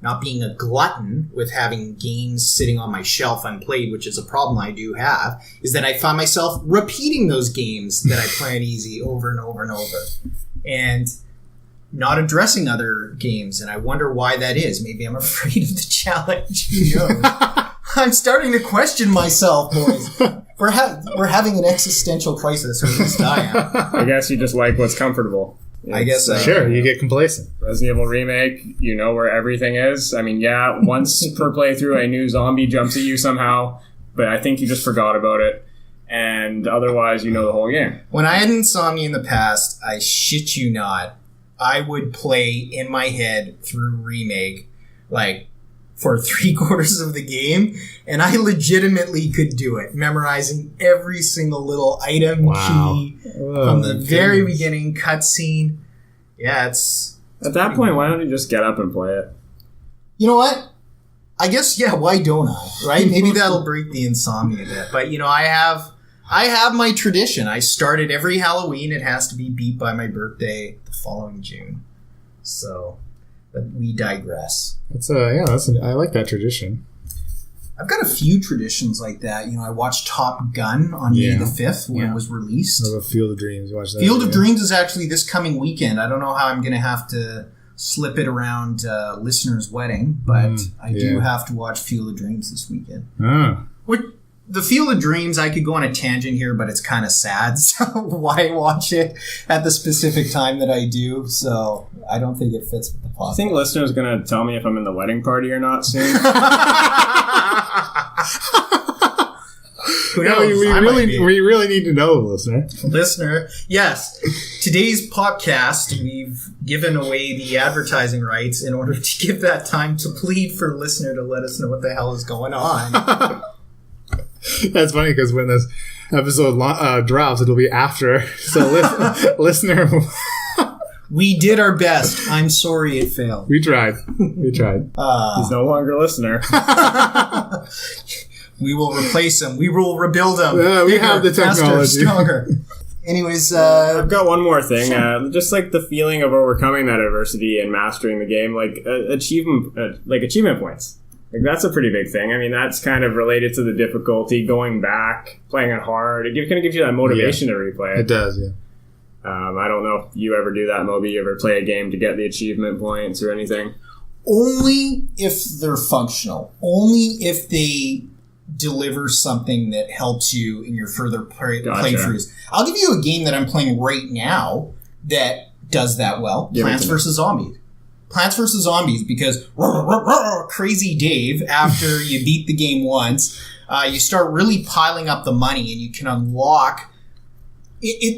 not being a glutton with having games sitting on my shelf unplayed, which is a problem I do have, is that I find myself repeating those games that I play on easy over and over and over. And not addressing other games, and I wonder why that is. Maybe I'm afraid of the challenge. Who knows? I'm starting to question myself, boys. We're having an existential crisis, or at least I am. I guess you just like what's comfortable. I guess so. Sure, you get complacent. Resident Evil Remake, you know where everything is. I mean, yeah, once per playthrough, a new zombie jumps at you somehow, but I think you just forgot about it. And otherwise, you know the whole game. When I had Insomnia in the past, I shit you not, I would play in my head through Remake, like, for 3/4 of the game, and I legitimately could do it, memorizing every single little item, key, from the very beginning, cutscene. Yeah, it's at that point, why don't you just get up and play it? You know what? I guess, yeah, why don't I, right? Maybe that'll break the insomnia a bit. But, you know, I have my tradition. I start it every Halloween. It has to be beat by my birthday the following June. So... but we digress. I like that tradition. I've got a few traditions like that. You know, I watched Top Gun on May the 5th when it was released. Or Field of Dreams. Watch that. Field of Dreams is actually this coming weekend. I don't know how I'm going to have to slip it around listener's wedding, but I do have to watch Field of Dreams this weekend. The Field of Dreams, I could go on a tangent here, but it's kind of sad. So why watch it at the specific time that I do? So I don't think it fits with the podcast. I think listeners are going to tell me if I'm in the wedding party or not soon. Who knows? We really need to know, listener. Listener, yes. Today's podcast, we've given away the advertising rights in order to give that time to plead for listener to let us know what the hell is going on. That's funny because when this episode drops, it'll be after. So, listener, we did our best. I'm sorry it failed. We tried. He's no longer a listener. We will replace him. We will rebuild him. We have the technology. Faster, stronger. Anyways, I've got one more thing. Just like the feeling of overcoming that adversity and mastering the game, like achievement points. Like, that's a pretty big thing. I mean, that's kind of related to the difficulty, going back, playing it hard. It kind of gives you that motivation to replay it. It does, yeah. I don't know if you ever do that, Moby. You ever play a game to get the achievement points or anything? Only if they're functional. Only if they deliver something that helps you in your further playthroughs. I'll give you a game that I'm playing right now that does that well. Plants vs. Zombies. Plants vs. Zombies, because crazy Dave, after you beat the game once, you start really piling up the money and you can unlock...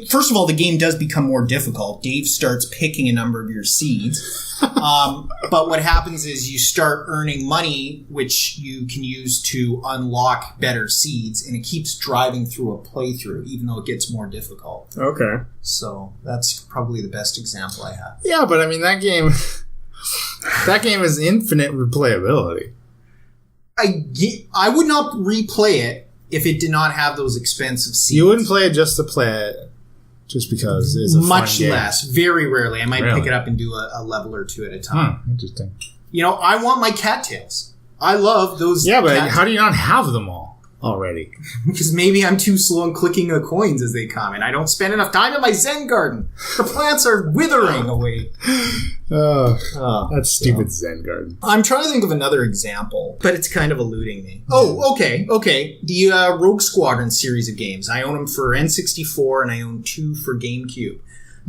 First of all, the game does become more difficult. Dave starts picking a number of your seeds. But what happens is you start earning money, which you can use to unlock better seeds, and it keeps driving through a playthrough, even though it gets more difficult. Okay. So that's probably the best example I have. Yeah, but I mean, that game is infinite replayability. I would not replay it if it did not have those expensive seeds. You wouldn't play it just to play it, just because it's a much fun game. less. Very rarely. I might pick it up and do a level or two at a time. Interesting. You know, I want my cattails. I love those. Yeah, but how do you not have them all already? Because maybe I'm too slow in clicking the coins as they come, and I don't spend enough time in my Zen garden. The plants are withering away. That's stupid Zen garden. I'm trying to think of another example, but it's kind of eluding me. Oh, okay. The Rogue Squadron series of games. I own them for N64, and I own 2 for GameCube.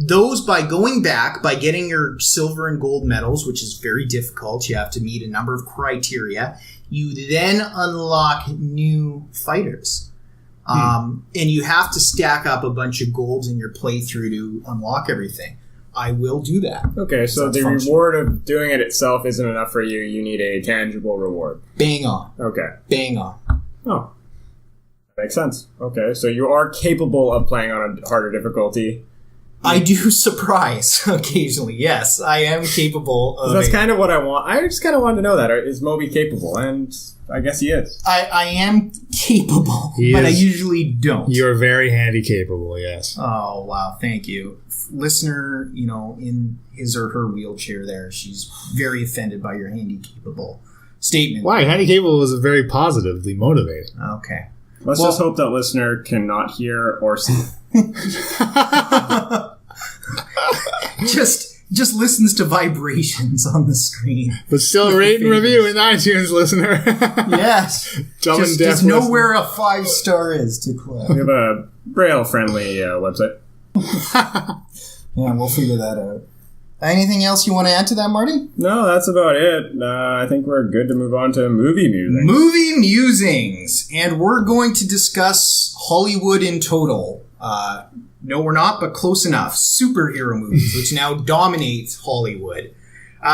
Those, by going back, by getting your silver and gold medals, which is very difficult, you have to meet a number of criteria, you then unlock new fighters. And you have to stack up a bunch of golds in your playthrough to unlock everything. I will do that. Okay, so the reward of doing it itself isn't enough for you. You need a tangible reward. Bang on. Okay. Bang on. Oh. Makes sense. Okay, so you are capable of playing on a harder difficulty. I do surprise occasionally. Yes, I am capable of. That's kind of what I want. I just kind of wanted to know that. Is Moby capable? And I guess he is. I am capable, but I usually don't. You're very handy capable, yes. Oh, wow. Thank you. Listener, you know, in his or her wheelchair there, she's very offended by your handy capable statement. Why? Handy capable is very positively motivating. Okay. Let's just hope that listener cannot hear or see. just listens to vibrations on the screen. But still rate and review in iTunes, listener. Yes. Just know where a 5-star is to Cliff. We have a Braille-friendly website. Yeah, we'll figure that out. Anything else you want to add to that, Marty? No, that's about it. I think we're good to move on to movie musings. Movie musings. And we're going to discuss Hollywood in total. No, we're not, but close enough. Superhero movies, which now dominate Hollywood.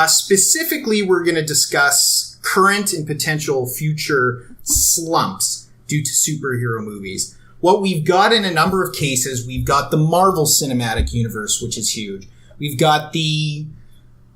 Specifically, we're going to discuss current and potential future slumps due to superhero movies. What we've got in a number of cases, we've got the Marvel Cinematic Universe, which is huge. We've got the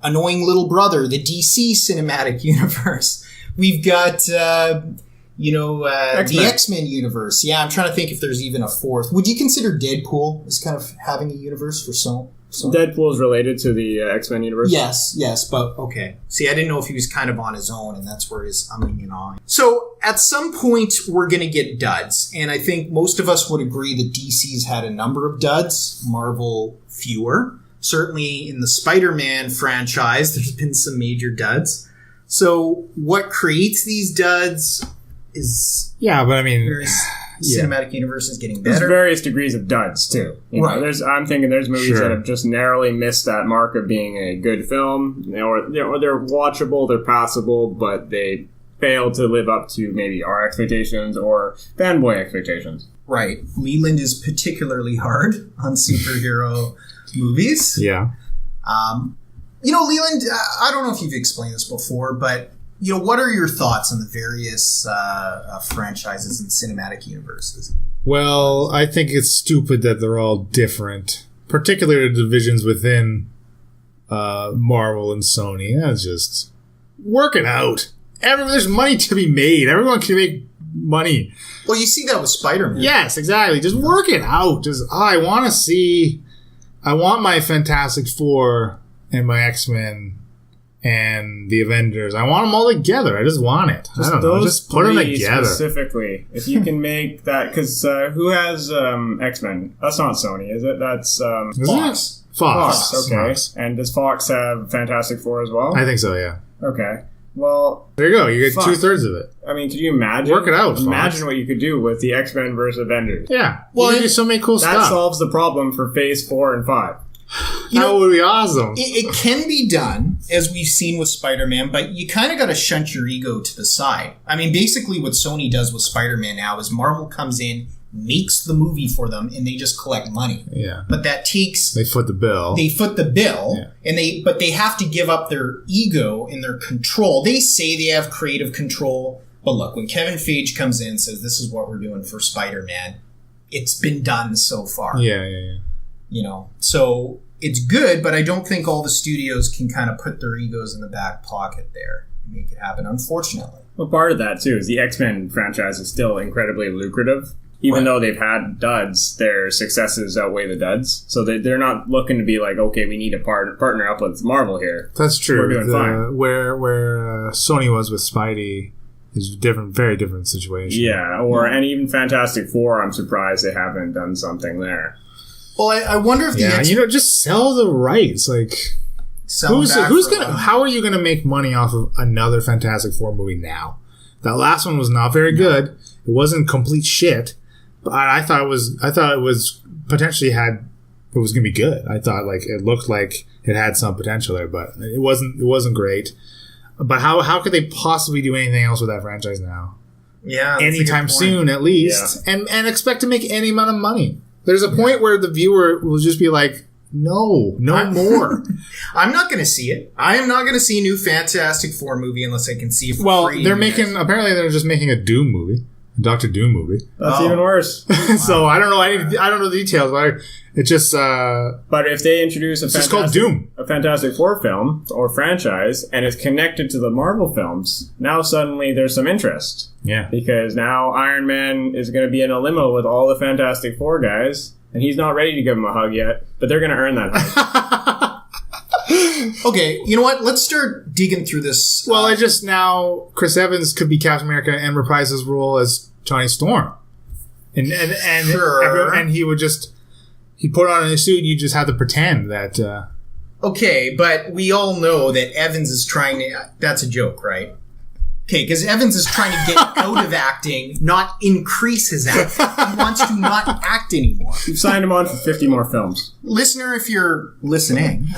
annoying little brother, the DC Cinematic Universe. We've got, the X-Men universe. Yeah, I'm trying to think if there's even a fourth. Would you consider Deadpool as kind of having a universe for some? Deadpool is related to the X-Men universe? Yes, but okay. See, I didn't know if he was kind of on his own, and that's where his umming and ahhing. So, at some point, we're going to get duds, and I think most of us would agree that DC's had a number of duds, Marvel fewer. Certainly in the Spider-Man franchise, there's been some major duds. So, what creates these duds is... Yeah, but I mean... Cinematic universe is getting better. There's various degrees of duds, too. Right. I'm thinking there's movies that have just narrowly missed that mark of being a good film. Or they're watchable, they're passable, but they fail to live up to maybe our expectations or fanboy expectations. Right. Leland is particularly hard on superhero movies. Yeah. Leland, I don't know if you've explained this before, but, what are your thoughts on the various franchises and cinematic universes? Well, I think it's stupid that they're all different, particularly the divisions within Marvel and Sony. That's just work it out. There's money to be made. Everyone can make money. Well, you see that with Spider-Man. Yes, exactly. Just work it out. I want my Fantastic Four and my X-Men and the Avengers. I want them all together. I just want it. I don't know. Just put them together. Specifically, if you can make that, because who has X-Men? That's not Sony, is it? That's Fox. Fox. Okay. Fox. And does Fox have Fantastic Four as well? I think so. Yeah. Okay. Well, there you go. You get 2/3 of it. I mean, could you imagine? Work it out. Imagine what you could do with the X-Men versus Avengers. Yeah. Well, you do so many cool stuff. That solves the problem for Phase 4 and 5. That would be awesome. It can be done, as we've seen with Spider-Man, but you kind of got to shunt your ego to the side. I mean, basically what Sony does with Spider-Man now is Marvel comes in, makes the movie for them, and they just collect money. Yeah. But that takes... They foot the bill. Yeah. But they have to give up their ego and their control. They say they have creative control, but look, when Kevin Feige comes in and says, this is what we're doing for Spider-Man, it's been done so far. Yeah. So it's good, but I don't think all the studios can kind of put their egos in the back pocket there and make it happen, unfortunately. Well, part of that, too, is the X-Men franchise is still incredibly lucrative. Even though they've had duds, their successes outweigh the duds. So they're not looking to be like, okay, we need to partner up with Marvel here. That's true. We're doing fine. Where Sony was with Spidey is a very different situation. Yeah, and even Fantastic Four, I'm surprised they haven't done something there. Well, I wonder if just sell the rights. Like, how are you gonna make money off of another Fantastic Four movie now? That last one was not very good. It wasn't complete shit, but I thought it was potentially it was gonna be good. I thought it looked like it had some potential there, but it wasn't great. But how could they possibly do anything else with that franchise now? Yeah, anytime soon at least, and expect to make any amount of money. There's a point where the viewer will just be like, no more. I'm not going to see it. I am not going to see a new Fantastic Four movie unless I can see it for free. Apparently they're just making a Doom movie. Dr. Doom movie. That's even worse. So I don't know. I don't know the details. But it's just. But if they introduce it's called Doom, a Fantastic Four film or franchise, and it's connected to the Marvel films, now suddenly there's some interest. Yeah. Because now Iron Man is going to be in a limo with all the Fantastic Four guys, and he's not ready to give him a hug yet, but they're going to earn that hug. Okay, you know what? Let's start digging through this. Well, now Chris Evans could be Captain America and reprise his role as Johnny Storm, and sure. And he would he put on a suit. And you just have to pretend that Okay, but we all know that Evans is trying to... That's a joke, right? Okay, because Evans is trying to get out of acting, not increase his acting. He wants to not act anymore. You've signed him on for 50 more films. Listener, if you're listening,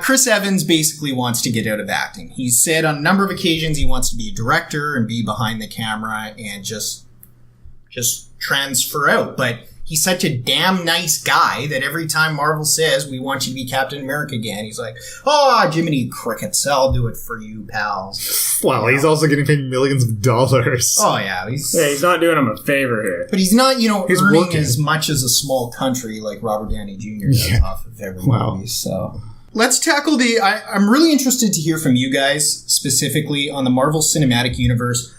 Chris Evans basically wants to get out of acting. He's said on a number of occasions he wants to be a director and be behind the camera and just transfer out. But he's such a damn nice guy that every time Marvel says, we want you to be Captain America again, he's like, oh, Jiminy Crickets, I'll do it for you, pals. Well, he's also getting paid millions of dollars. Oh, yeah. He's not doing him a favor here. But he's not, earning as much as a small country like Robert Downey Jr. does off of every movie. So let's tackle I'm really interested to hear from you guys, specifically on the Marvel Cinematic Universe.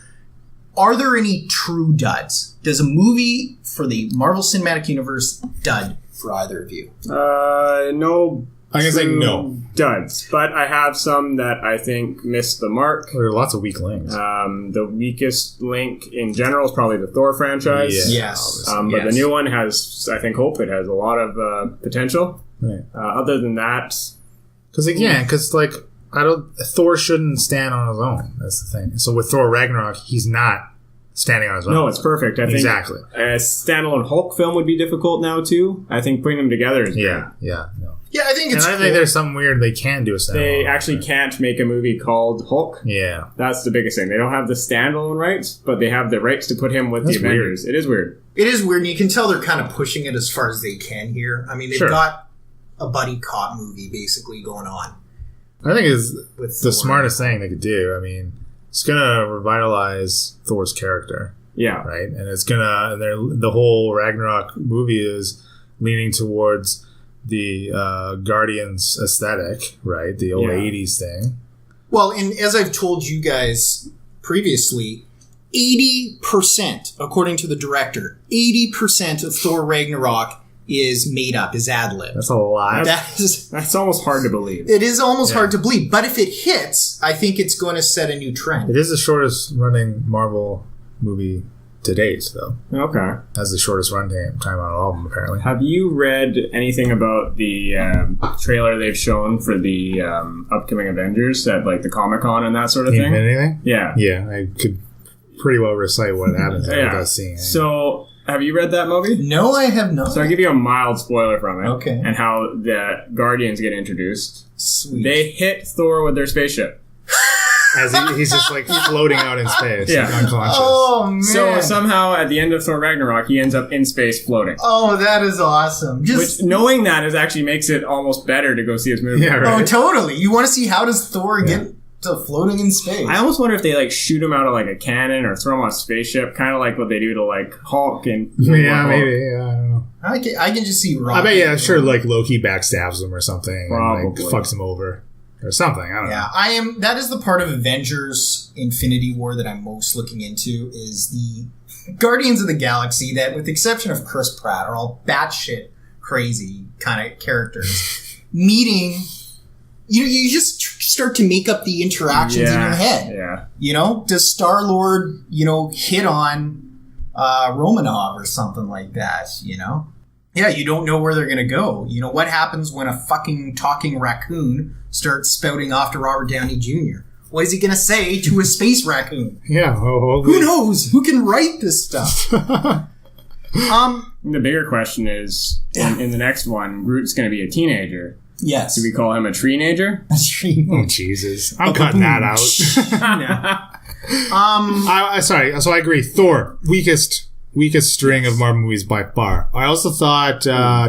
Are there any true duds? Does a movie for the Marvel Cinematic Universe dud for either of you? No. I'm going to say no. Duds. But I have some that I think missed the mark. There are lots of weak links. The weakest link in general is probably the Thor franchise. Yes. But the new one has, I think, hope. It has a lot of potential. Right. Other than that... Thor shouldn't stand on his own. That's the thing. So with Thor Ragnarok, he's not standing on his own. No, it's perfect. I think exactly. A standalone Hulk film would be difficult now too. I think putting them together is Yeah, I think it's. And I think there's something weird they can do a standalone. They actually can't make a movie called Hulk. Yeah, that's the biggest thing. They don't have the standalone rights, but they have the rights to put him with the Avengers. Weird. It is weird. It is weird, and you can tell they're kind of pushing it as far as they can here. I mean, they've got a buddy cop movie basically going on. I think it's the smartest thing they could do. I mean, it's going to revitalize Thor's character. Yeah. Right? And it's going to... The whole Ragnarok movie is leaning towards the Guardians aesthetic, right? The old 80s thing. Well, and as I've told you guys previously, 80%, according to the director, 80% of Thor Ragnarok is made up, is ad-lib. That's a lot. That's almost hard to believe. It is almost hard to believe. But if it hits, I think it's going to set a new trend. It is the shortest running Marvel movie to date, though. Okay. Has the shortest run time on an album, apparently. Have you read anything about the trailer they've shown for the upcoming Avengers at the Comic-Con and that sort of thing? Anything? Yeah. Yeah, I could pretty well recite what happens without seeing it. So... Have you read that movie? No, I have not. So I'll give you a mild spoiler from it. Okay. And how the Guardians get introduced. Sweet. They hit Thor with their spaceship. As he's just floating out in space. Yeah. Unconscious. Oh, man. So somehow at the end of Thor Ragnarok, he ends up in space floating. Oh, that is awesome. Which, knowing that actually makes it almost better to go see his movie. Yeah, right. Oh, totally. You want to see how does Thor get to floating in space? I almost wonder if they shoot him out of a cannon or throw him on a spaceship, kind of like what they do to Hulk and maybe. Yeah, I don't know. I can just see Rocket. I bet sure Loki backstabs him or something. Probably. And, fucks him over or something. I don't know. That is the part of Avengers Infinity War that I'm most looking into is the Guardians of the Galaxy that, with the exception of Chris Pratt, are all batshit crazy kind of characters meeting. You just start to make up the interactions in your head. Yeah. Does Star-Lord, hit on Romanov or something like that, Yeah, you don't know where they're going to go. What happens when a fucking talking raccoon starts spouting off to Robert Downey Jr.? What is he going to say to a space raccoon? Yeah. Who knows? Who can write this stuff? The bigger question is, in the next one, Groot's going to be a teenager. Yes. Do we call him a tree-nager? Oh, Jesus. I'm cutting that out. Sorry. So I agree. Thor, weakest string of Marvel movies by far. I also thought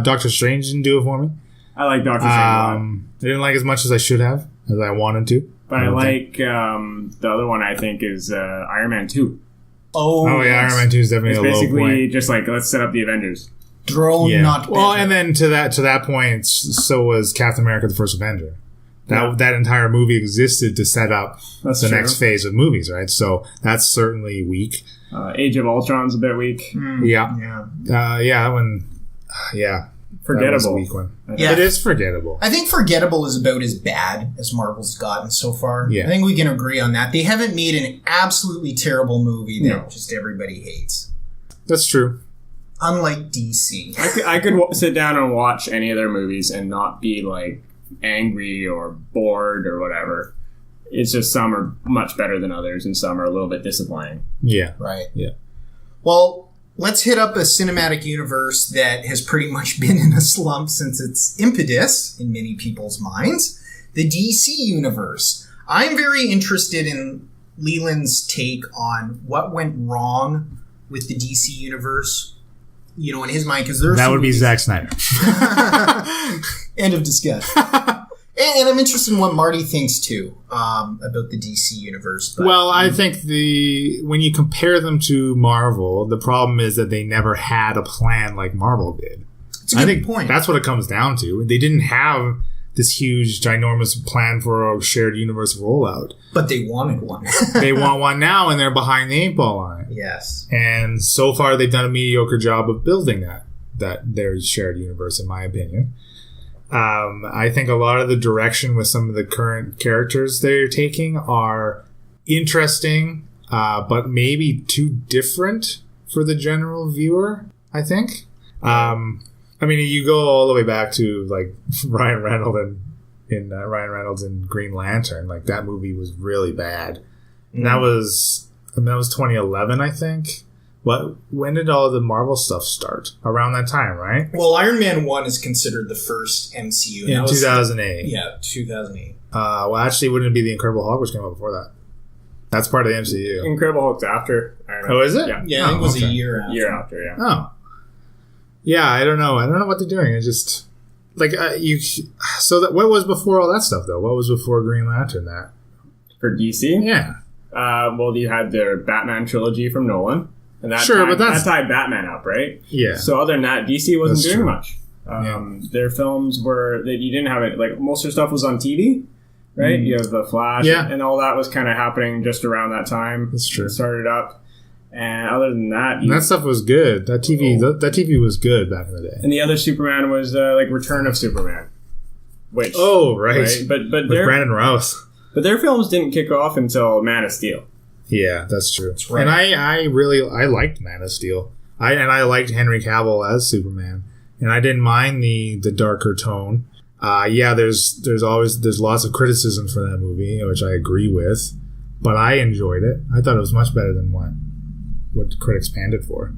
Doctor Strange didn't do it for me. I like Doctor Strange a lot. I didn't like as much as I should have, as I wanted to. But I like the other one, I think, is Iron Man 2. Oh, yeah. Iron Man 2 is definitely a low point. Basically just let's set up the Avengers. Not better. Well, and then to that point, so was Captain America: The First Avenger. That entire movie existed to set up next phase of movies, right? So that's certainly weak. Age of Ultron's a bit weak. That one. Forgettable. That was a weak one. Yeah. It is forgettable. I think Forgettable is about as bad as Marvel's gotten so far. Yeah. I think we can agree on that. They haven't made an absolutely terrible movie that just everybody hates. That's true. Unlike DC. I could sit down and watch any of their movies and not be angry or bored or whatever. It's just some are much better than others, and some are a little bit disappointing. Yeah. Right. Yeah. Well, let's hit up a cinematic universe that has pretty much been in a slump since its impetus in many people's minds. The DC universe. I'm very interested in Leland's take on what went wrong with the DC universe, you know, in his mind, because that would be Zack Snyder. End of discussion. And I'm interested in what Marty thinks too about the DC universe. But, well, I think when you compare them to Marvel, the problem is that they never had a plan like Marvel did. It's a good point. That's what it comes down to. They didn't have this huge, ginormous plan for a shared universe rollout. But they wanted one. They want one now, and they're behind the 8 ball on it. Yes. And so far, they've done a mediocre job of building that their shared universe, in my opinion. I think a lot of the direction with some of the current characters they're taking are interesting, but maybe too different for the general viewer, I think. I mean, you go all the way back to like Ryan Reynolds in Green Lantern. Like that movie was really bad. And that was 2011, I think. When did all the Marvel stuff start? Around that time, right? Well, Iron Man 1 is considered the first MCU. In 2008. Yeah, 2008. Well, actually, wouldn't it be the Incredible Hulk which came out before that? That's part of the MCU. Incredible Hulk's after Iron Man. Oh, is it? Yeah, I think it was okay. a year after. Year after, yeah. Oh. Yeah, I don't know. I don't know what they're doing. It's just like what was before all that stuff though? What was before Green Lantern? That for DC? Yeah. Well, you had their Batman trilogy from Nolan, and that tied Batman up, right? Yeah. So other than that, DC wasn't doing true. much. Their films were that you didn't have it like most of their stuff was on TV, right? You have the Flash, and all that was kind of happening just around that time. That's true. It started up. And other than that, that stuff was good. That TV was good back in the day. And the other Superman was like Return of Superman, which right? But with Brandon Routh. But their films didn't kick off until Man of Steel. Yeah, that's true. That's right. And I liked Man of Steel. I liked Henry Cavill as Superman, and I didn't mind the darker tone. There's lots of criticism for that movie, which I agree with, but I enjoyed it. I thought it was much better than what critics panned it for.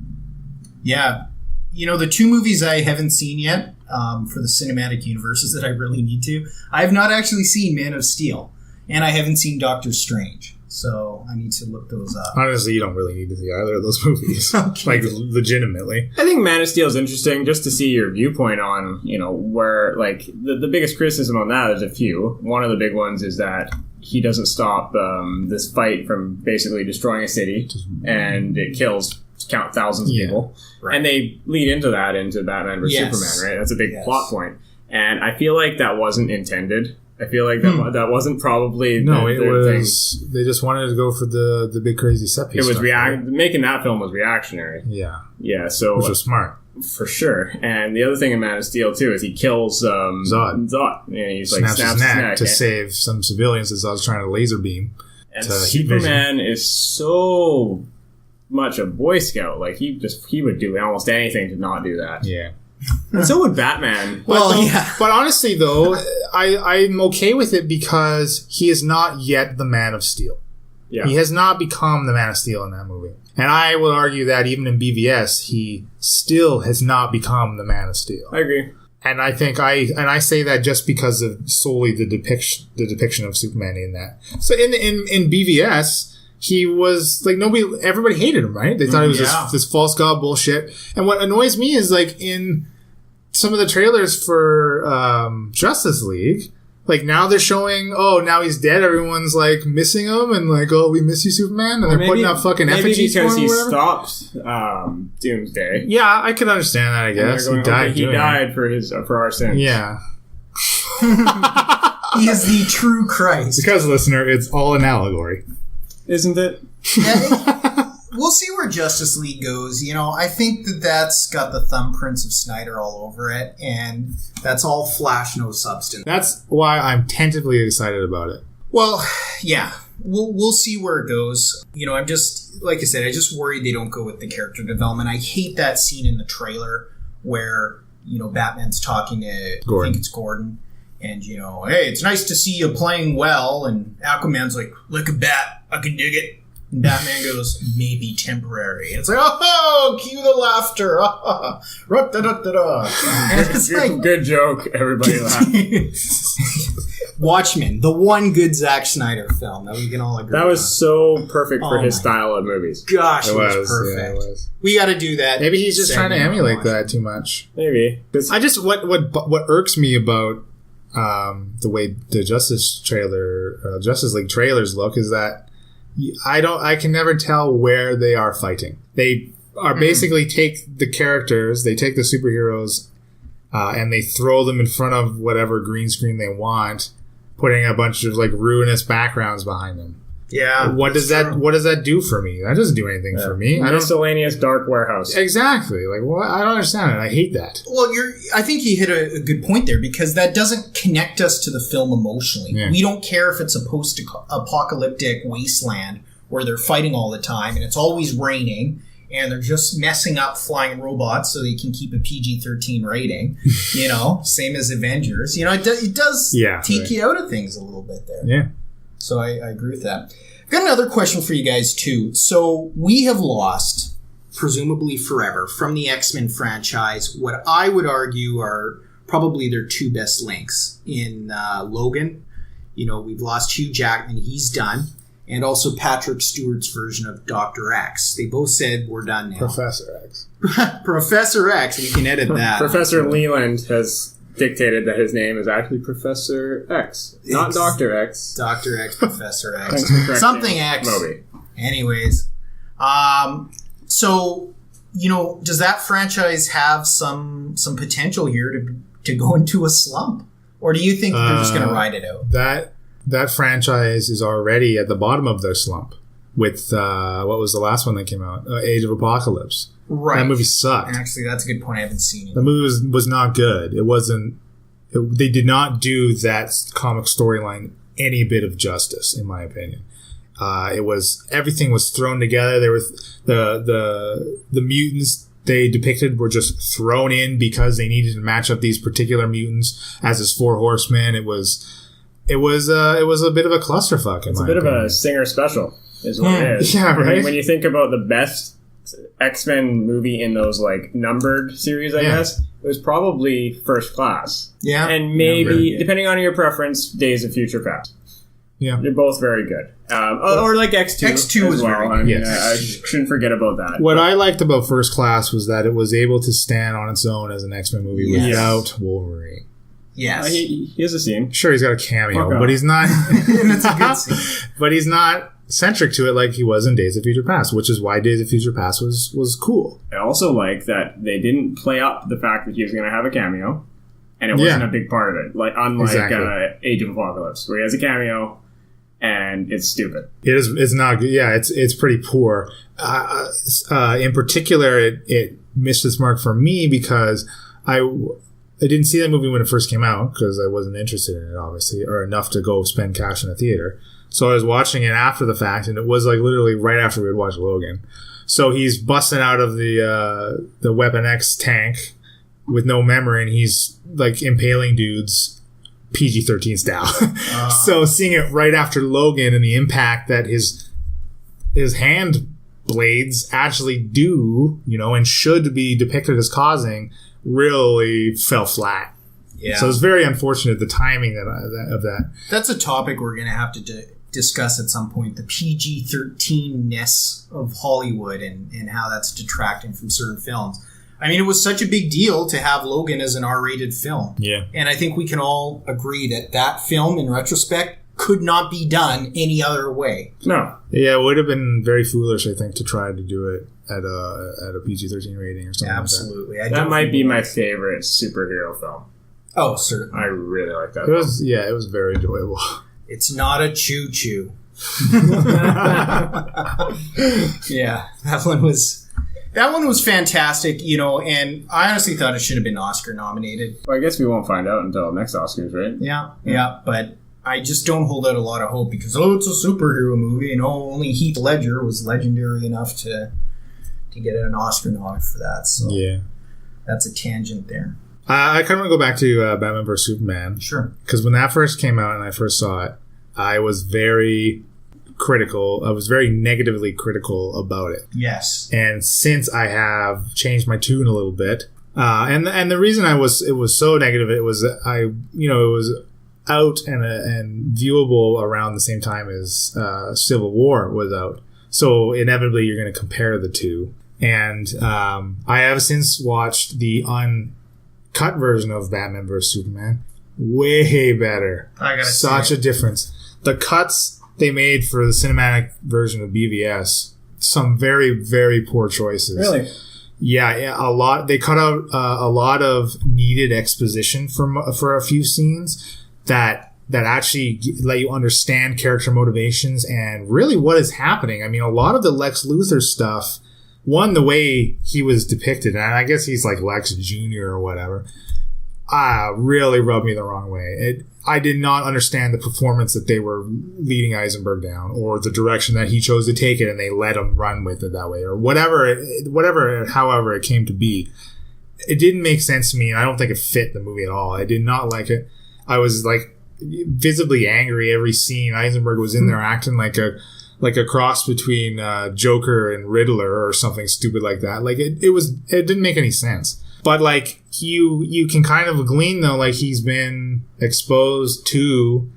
Yeah. You know, the 2 movies I haven't seen yet for the cinematic universes that I really need to, I have not actually seen Man of Steel, and I haven't seen Doctor Strange, so I need to look those up. Honestly, you don't really need to see either of those movies. Okay. Like, legitimately. I think Man of Steel is interesting just to see your viewpoint on, you know, where, like, the biggest criticism on that, there's a few. One of the big ones is that he doesn't stop this fight from basically destroying a city, and it kills thousands of people. Right. And they lead into Batman vs. Superman, right? That's a big plot point. And I feel like that wasn't intended. I feel like that wasn't probably it was thing. They just wanted to go for the big crazy set piece. It was making that film was reactionary. Yeah. So which was smart. For sure. And the other thing in Man of Steel, too, is he kills Zod. And he's snaps his neck to save some civilians as Zod's trying to laser beam. And Superman is so much a Boy Scout. Like, he would do almost anything to not do that. Yeah. And so would Batman. But honestly, though, I'm okay with it because he is not yet the Man of Steel. Yeah. He has not become the Man of Steel in that movie. And I will argue that even in BVS, he still has not become the Man of Steel. I agree. And I think I say that just because of solely the depiction of Superman in that. So in BVS, he was like everybody hated him, right? They thought he was this false god bullshit. And what annoys me is like in some of the trailers for Justice League, like now they're showing, now he's dead. Everyone's like missing him and like, we miss you, Superman. And they're putting up fucking effigies for him. Maybe because he stopped Doomsday. Yeah, I could understand that. I guess he died. He died for our sins. Yeah. He is the true Christ. Because, listener, it's all an allegory, isn't it? Yeah, we'll see where Justice League goes. You know, I think that's got the thumbprints of Snyder all over it, and that's all flash, no substance. That's why I'm tentatively excited about it. Well, yeah, we'll see where it goes. You know, I'm just, like I said, I just worry they don't go with the character development. I hate that scene in the trailer where, you know, Batman's talking to, Gordon. I think it's Gordon, And, hey, it's nice to see you playing well. And Aquaman's like, like a bat, I can dig it. And Batman goes, maybe temporary. It's like, oh, cue the laughter. It's like, good joke. Everybody laughed. Watchmen, the one good Zack Snyder film that we can all agree on. That was so perfect for his style of movies. Gosh, it was perfect. Yeah, it was. We got to do that. Maybe he's just trying to emulate that too much. Maybe. What irks me about the way the Justice League trailers look is that I can never tell where they are fighting. They are basically take the characters, they take the superheroes, and they throw them in front of whatever green screen they want, putting a bunch of ruinous backgrounds behind them. Yeah. What does that do for me? That doesn't do anything for me. Miscellaneous dark warehouse. Exactly. I don't understand it. I hate that. Well, I think you hit a good point there, because that doesn't connect us to the film emotionally. Yeah. We don't care if it's a post-apocalyptic wasteland where they're fighting all the time and it's always raining and they're just messing up flying robots so they can keep a PG-13 rating. Same as Avengers. It does take you out of things a little bit there. Yeah. So I agree with that. I've got another question for you guys, too. So we have lost, presumably forever, from the X-Men franchise what I would argue are probably their two best links. In Logan, we've lost Hugh Jackman. He's done. And also Patrick Stewart's version of Dr. X. They both said, we're done now. Professor X. Professor X. We can edit that. Professor Leland has dictated that his name is actually Professor X, not Dr. X. Dr. X, Professor X. Something X. Moby. Anyways. So, does that franchise have some potential here to go into a slump? Or do you think they're just going to ride it out? That franchise is already at the bottom of their slump with, what was the last one that came out? Age of Apocalypse. Right. That movie sucked. Actually, that's a good point. I haven't seen it. The movie was not good. They did not do that comic storyline any bit of justice, in my opinion. Everything was thrown together. There was the mutants they depicted were just thrown in because they needed to match up these particular mutants as his four horsemen. It was a bit of a clusterfuck. It's a bit of a Singer special, is what it is. Yeah, right. When you think about the best X-Men movie in those numbered series, I guess, it was probably First Class. Yeah. And maybe, depending on your preference, Days of Future Past. Yeah. They're both very good. Or X2. X2 was well. very good. I shouldn't forget about that. What I liked about First Class was that it was able to stand on its own as an X-Men movie without Wolverine. Yes. He has a scene. Sure, he's got a cameo, but he's not... That's a good scene. But he's not centric to it like he was in Days of Future Past, which is why Days of Future Past was cool. I also like that they didn't play up the fact that he was going to have a cameo, and it wasn't a big part of it. Unlike Age of Apocalypse, where he has a cameo, and it's stupid. It's not good. Yeah, it's pretty poor. In particular, it missed its mark for me because I didn't see that movie when it first came out because I wasn't interested in it, obviously, or enough to go spend cash in a theater. So I was watching it after the fact, and it was literally right after we had watched Logan. So he's busting out of the Weapon X tank with no memory, and he's impaling dudes PG-13 style. So seeing it right after Logan and the impact that his hand blades actually do, and should be depicted as causing, really fell flat. Yeah. So it's very unfortunate the timing of that. That's a topic we're going to have to discuss at some point, the PG-13-ness of Hollywood and how that's detracting from certain films. I mean, it was such a big deal to have Logan as an R-rated film. Yeah. And I think we can all agree that film, in retrospect, could not be done any other way. No. Yeah, it would have been very foolish, I think, to try to do it at a PG-13 rating or something. Absolutely. Like that might be my favorite superhero film. Oh, certainly. I really like that. It was very enjoyable. It's not a choo-choo. Yeah, that one was fantastic, and I honestly thought it should have been Oscar nominated. Well, I guess we won't find out until next Oscars, right? Yeah, but I just don't hold out a lot of hope because, it's a superhero movie, only Heath Ledger was legendary enough to get an Oscar nod for that, so yeah. That's a tangent there. I kind of want to go back to Batman vs. Superman. Sure. Because when that first came out and I first saw it, I was very critical. I was very negatively critical about it. Yes. And since I have changed my tune a little bit, and the reason it was so negative, it was it was out and viewable around the same time as Civil War was out. So inevitably you're going to compare the two. And I have since watched the uncut version of Batman vs. Superman. Way better. I gotta Such a difference. The cuts they made for the cinematic version of BVS, some very, very poor choices. Really? Yeah, a lot. They cut out a lot of needed exposition for a few scenes that actually let you understand character motivations and really what is happening. I mean, a lot of the Lex Luthor stuff, the way he was depicted, and I guess he's like Lex Jr. or whatever, really rubbed me the wrong way. I did not understand the performance that they were leading Eisenberg down, or the direction that he chose to take it, and they let him run with it that way, or however it came to be. It didn't make sense to me, and I don't think it fit the movie at all. I did not like it. I was like visibly angry every scene. Eisenberg was in there acting like a cross between Joker and Riddler or something stupid like that. Like it didn't make any sense. But like you can kind of glean though, like he's been exposed to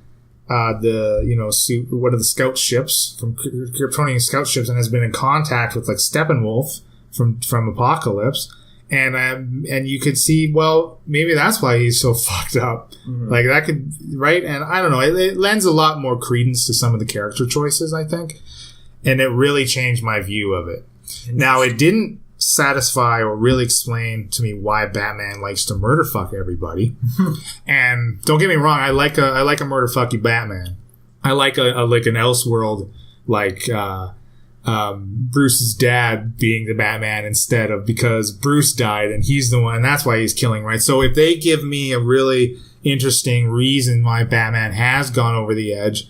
what are the scout ships from Kryptonian scout ships, and has been in contact with like Steppenwolf from Apocalypse, and you could see, well, maybe that's why he's so fucked up. Mm-hmm. Like that could, right? And I don't know, it lends a lot more credence to some of the character choices, I think, and it really changed my view of it. Now it didn't satisfy or really explain to me why Batman likes to murder fuck everybody. And don't get me wrong, I like a murder fucky Batman. I like an Elseworld, like Bruce's dad being the Batman instead of, because Bruce died and he's the one, and that's why he's killing, right? So if they give me a really interesting reason why Batman has gone over the edge,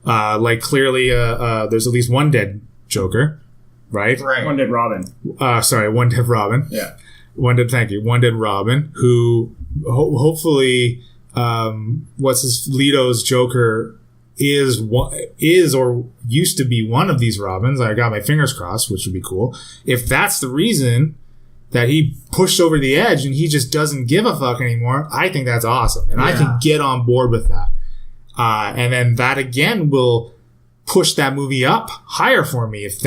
like clearly there's at least one dead Joker. Right? One dead Robin. One dead Robin. Yeah. One dead Robin, who hopefully, Leto's Joker is or used to be one of these Robins. I got my fingers crossed, which would be cool. If that's the reason that he pushed over the edge and he just doesn't give a fuck anymore, I think that's awesome. And I can get on board with that. And then that again will push that movie up higher for me if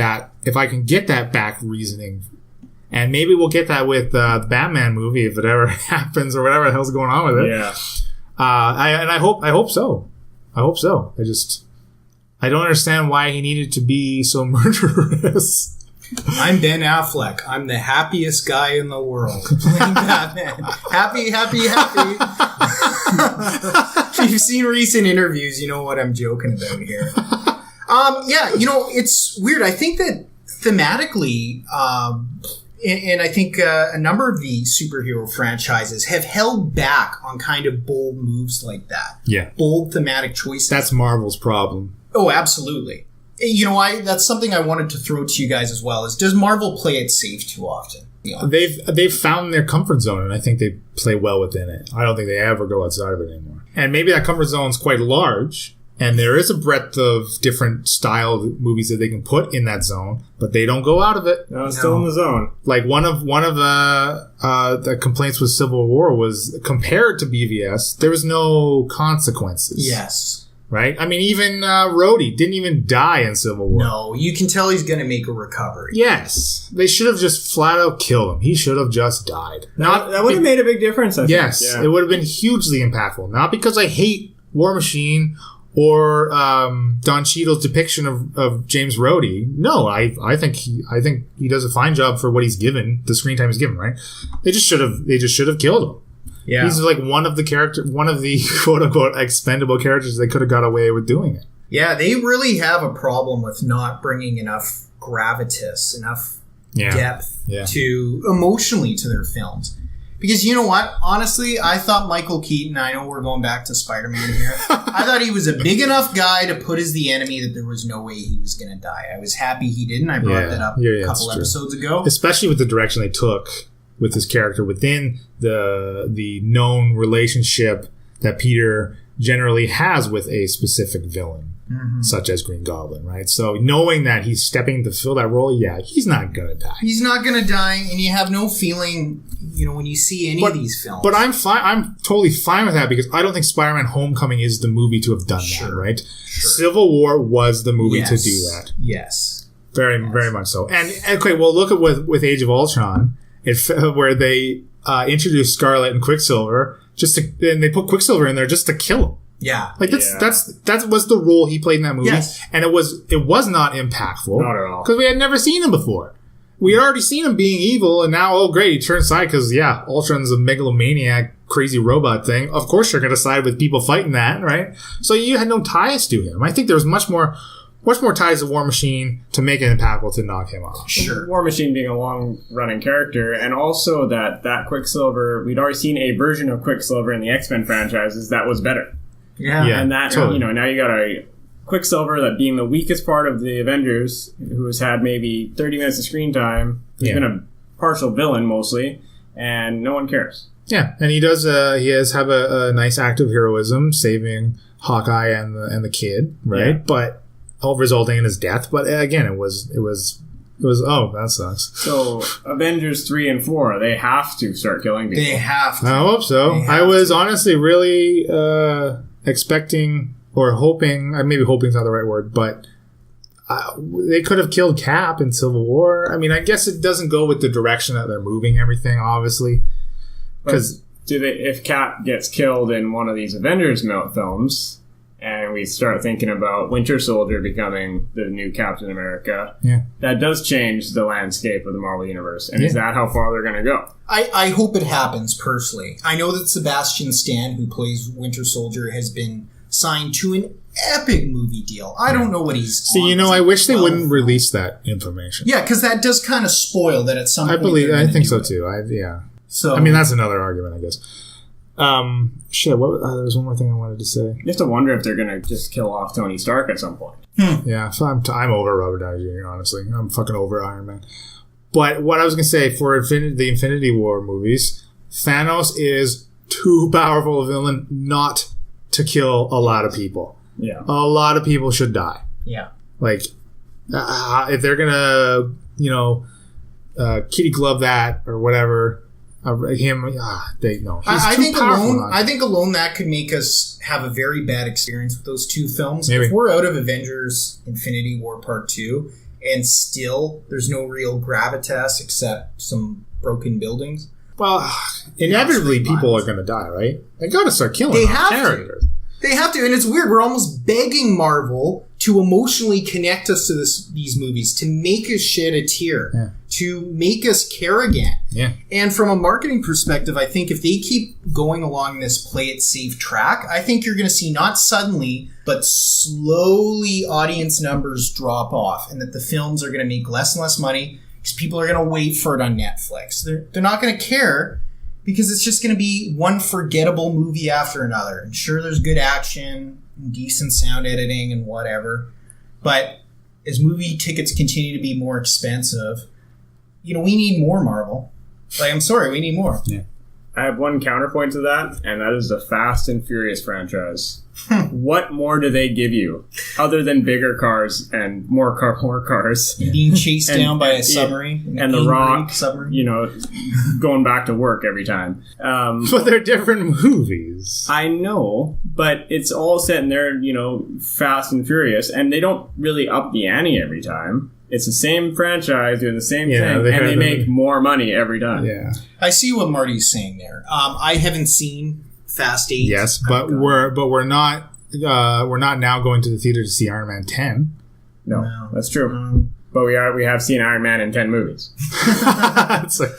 I can get that back reasoning. And maybe we'll get that with the Batman movie if it ever happens, or whatever the hell's going on with it. Yeah. I hope so. I don't understand why he needed to be so murderous. I'm Ben Affleck. I'm the happiest guy in the world playing Batman. Happy. If you've seen recent interviews, you know what I'm joking about here. It's weird. I think that thematically, and I think a number of the superhero franchises have held back on kind of bold moves like that. Yeah. Bold thematic choices. That's Marvel's problem. Oh, absolutely. That's something I wanted to throw to you guys as well, is does Marvel play it safe too often? They've found their comfort zone, and I think they play well within it. I don't think they ever go outside of it anymore. And maybe that comfort zone is quite large, and there is a breadth of different style movies that they can put in that zone, but they don't go out of it. No, it's still in the zone. Like one of the complaints with Civil War was, compared to BVS, there was no consequences. Yes. Right? I mean, even Rhodey didn't even die in Civil War. No, you can tell he's going to make a recovery. Yes. They should have just flat out killed him. He should have just died. That would have made a big difference, I think. Yes. Yeah. It would have been hugely impactful. Not because I hate War Machine or Don Cheadle's depiction of James Rhodey. No, I think he does a fine job for what he's given, the screen time he's given, right? They just should have killed him. Yeah. He's like one of the quote unquote expendable characters they could have got away with doing it. Yeah, they really have a problem with not bringing enough gravitas, enough depth to emotionally to their films. Because you know what? Honestly, I thought Michael Keaton, I know we're going back to Spider-Man here, I thought he was a big enough guy to put as the enemy that there was no way he was going to die. I was happy he didn't. I brought that up a couple episodes ago. Especially with the direction they took with his character within the known relationship that Peter generally has with a specific villain, such as Green Goblin, right? So knowing that he's stepping to fill that role, he's not gonna die. He's not gonna die, and you have no feeling, when you see any of these films. But I'm fine. I'm totally fine with that because I don't think Spider-Man: Homecoming is the movie to have done that, right? Sure. Civil War was the movie to do that. Yes. Very much so. And okay, well, look at with Age of Ultron, where they introduced Scarlet and Quicksilver and they put Quicksilver in there just to kill him. Yeah. Like that was the role he played in that movie. Yes. And it was not impactful. Not at all. Because we had never seen him before. We had already seen him being evil, and now, oh great, he turns side because, Ultron's a megalomaniac, crazy robot thing. Of course you're going to side with people fighting that, right? So you had no ties to him. I think there was much more ties to War Machine to make it impactful to knock him off. Sure. War Machine being a long-running character, and also that Quicksilver, we'd already seen a version of Quicksilver in the X-Men franchises that was better. Yeah. And that, totally. Now you got a Quicksilver that being the weakest part of the Avengers, who has had maybe 30 minutes of screen time, he's been a partial villain mostly, and no one cares. Yeah, and he does have a nice act of heroism, saving Hawkeye and the kid, right? Yeah. But all resulting in his death. But again, it was that sucks. So Avengers 3 and 4, they have to start killing people. They have to. I hope so. I was honestly really expecting or hoping, maybe hoping's not the right word, but they could have killed Cap in Civil War. I mean, I guess it doesn't go with the direction that they're moving everything, obviously. Because if Cap gets killed in one of these Avengers films, and we start thinking about Winter Soldier becoming the new Captain America, that does change the landscape of the Marvel Universe. And is that how far they're going to go? I hope it happens, personally. I know that Sebastian Stan, who plays Winter Soldier, has been signed to an epic movie deal. I don't know what he's on. I wish they wouldn't release that information. Yeah, because that does kind of spoil that at some point. I think so too. So, I mean, that's another argument, I guess. There was one more thing I wanted to say. You have to wonder if they're going to just kill off Tony Stark at some point. Yeah, so I'm over Robert Downey Jr., honestly. I'm fucking over Iron Man. But what I was going to say, for the Infinity War movies, Thanos is too powerful a villain not to kill a lot of people. Yeah. A lot of people should die. Yeah. Like, if they're going to, kitty glove that or whatever... I think alone that could make us have a very bad experience with those two films. Maybe. If we're out of Avengers Infinity War Part 2 and still there's no real gravitas except some broken buildings. Well, inevitably people are going to die, right? They got to start killing characters. They have to, and it's weird. We're almost begging Marvel to emotionally connect us to these movies, to make us shed a tear, to make us care again. Yeah. And from a marketing perspective, I think if they keep going along this play it safe track, I think you're going to see not suddenly, but slowly audience numbers drop off, and that the films are going to make less and less money because people are going to wait for it on Netflix. They're not going to care. Because it's just going to be one forgettable movie after another. And sure, there's good action and decent sound editing and whatever. But as movie tickets continue to be more expensive, we need more Marvel. Like, I'm sorry, we need more. Yeah. I have one counterpoint to that, and that is the Fast and Furious franchise. What more do they give you other than bigger cars and more cars? Being chased down by a submarine. And The Rock, going back to work every time. But they're different movies. I know, but it's all set in there, Fast and Furious, and they don't really up the ante every time. It's the same franchise doing the same thing, and they make more money every time. Yeah, I see what Marty's saying there. I haven't seen Fast 8. Yes, but we're not now going to the theater to see Iron Man 10. No, that's true. But we have seen Iron Man in 10 movies. It's like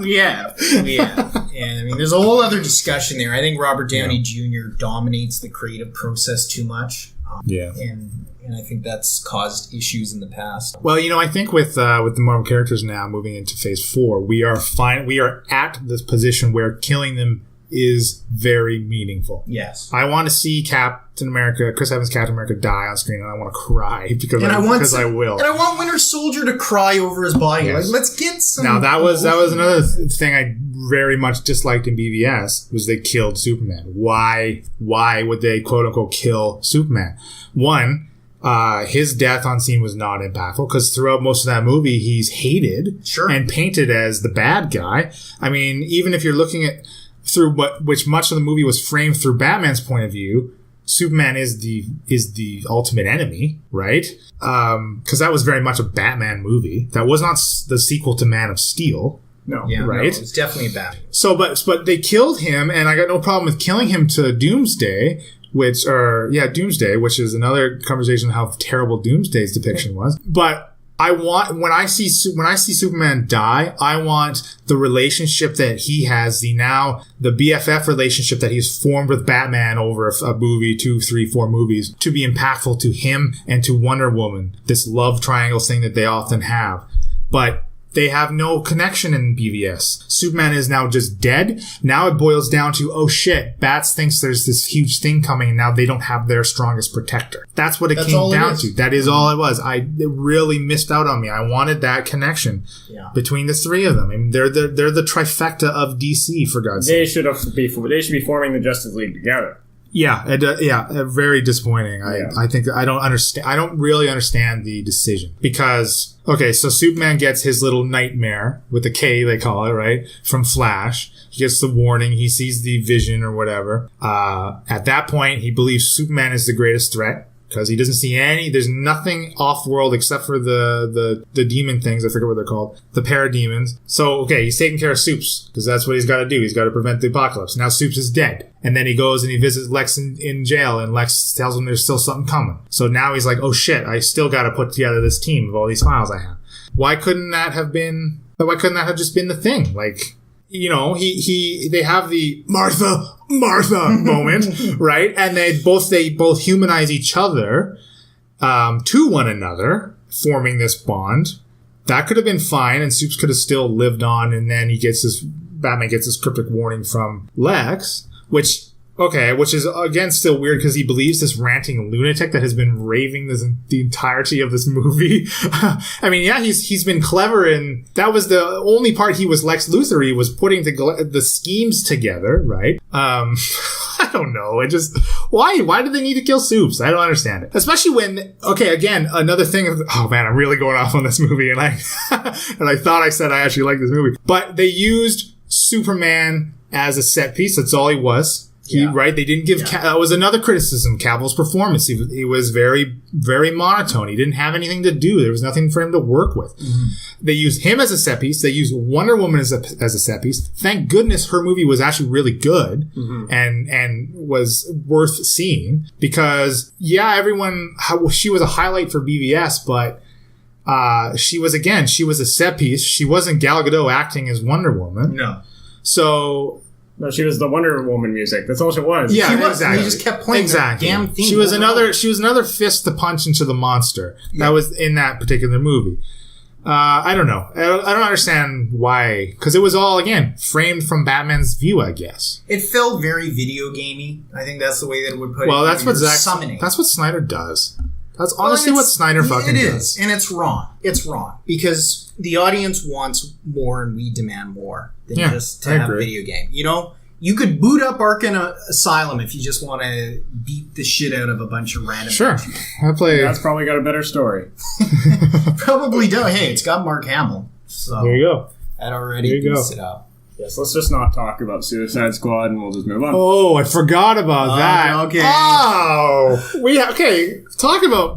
yeah. And I mean, there's a whole other discussion there. I think Robert Downey Jr. dominates the creative process too much. And I think that's caused issues in the past. Well, I think with the Marvel characters now moving into Phase 4, we are at this position where killing them is very meaningful. Yes. I want to see Chris Evans' Captain America die on screen, and I want to cry because I will. And I want Winter Soldier to cry over his body. Yes. Like, let's get some... Now, that was another thing I very much disliked in BVS, was they killed Superman. Why would they, quote-unquote, kill Superman? One... his death on scene was not impactful because throughout most of that movie, he's hated and painted as the bad guy. I mean, even if you're looking at which much of the movie was framed through Batman's point of view, Superman is the ultimate enemy, right? Because that was very much a Batman movie. That was not the sequel to Man of Steel. No, right? No, it's definitely Batman. So, but they killed him, and I got no problem with killing him to Doomsday. Doomsday, which is another conversation of how terrible Doomsday's depiction was. But when I see Superman die, I want the relationship that he has, the BFF relationship that he's formed with Batman over a movie, 2, 3, 4 movies, to be impactful to him and to Wonder Woman. This love triangle thing that they often have. But they have no connection in BVS. Superman is now just dead. Now it boils down to, oh shit, Bats thinks there's this huge thing coming and now they don't have their strongest protector. That's what it came down to. That is all it was. It really missed out on me. I wanted that connection between the three of them. I mean, they're the trifecta of DC, for God's sake. They should be forming the Justice League together. Very disappointing. I think I don't understand. I don't really understand the decision because, okay, so Superman gets his little nightmare with a K, they call it, right? From Flash. He gets the warning. He sees the vision or whatever. At that point, he believes Superman is the greatest threat because he doesn't see there's nothing off-world except for the demon things. I forget what they're called. The parademons. So, okay, he's taking care of Supes because that's what he's got to do. He's got to prevent the apocalypse. Now Supes is dead. And then he goes and he visits Lex in jail, and Lex tells him there's still something coming. So now he's like, oh shit, I still got to put together this team of all these files I have. Why couldn't that have just been the thing? Like, you know, they have the Martha moment, right? And they both humanize each other, to one another, forming this bond. That could have been fine, and Supes could have still lived on, and then Batman gets this cryptic warning from Lex, which is again still weird because he believes this ranting lunatic that has been raving the entirety of this movie. I mean, yeah, he's been clever, and that was the only part he was Lex Luthor. He was putting the schemes together, right? I don't know. Why do they need to kill Supes? I don't understand it. Especially when, okay, again, another thing oh man, I'm really going off on this movie, and I thought I said I actually like this movie, but they used Superman as a set piece. That's all he was. Right? They didn't give... that was another criticism. Cavill's performance. He was very, very monotone. He didn't have anything to do. There was nothing for him to work with. Mm-hmm. They used him as a set piece. They used Wonder Woman as a set piece. Thank goodness her movie was actually really good and was worth seeing because, she was a highlight for BVS, but she was a set piece. She wasn't Gal Gadot acting as Wonder Woman. No. So... No, she was the Wonder Woman music. That's all she was. Yeah, exactly. He just kept playing that damn theme. She was another fist to punch into the monster. That was in that particular movie. I don't know. I don't understand why. Because it was all, again, framed from Batman's view, I guess. It felt very video gamey. I think that's the way that it would put it. Well, that's what summoning. That's what Snyder does. That's honestly what Snyder fucking does. It is, and it's wrong. It's wrong. Because the audience wants more and we demand more than just to have a video game. You know, you could boot up Arkham Asylum if you just want to beat the shit out of a bunch of random people. That's probably got a better story. Probably does. Hey, it's got Mark Hamill. So there you go. That already boosts it up. Yes, let's just not talk about Suicide Squad and we'll just move on. Oh, I forgot about that. Okay. Oh! Talk about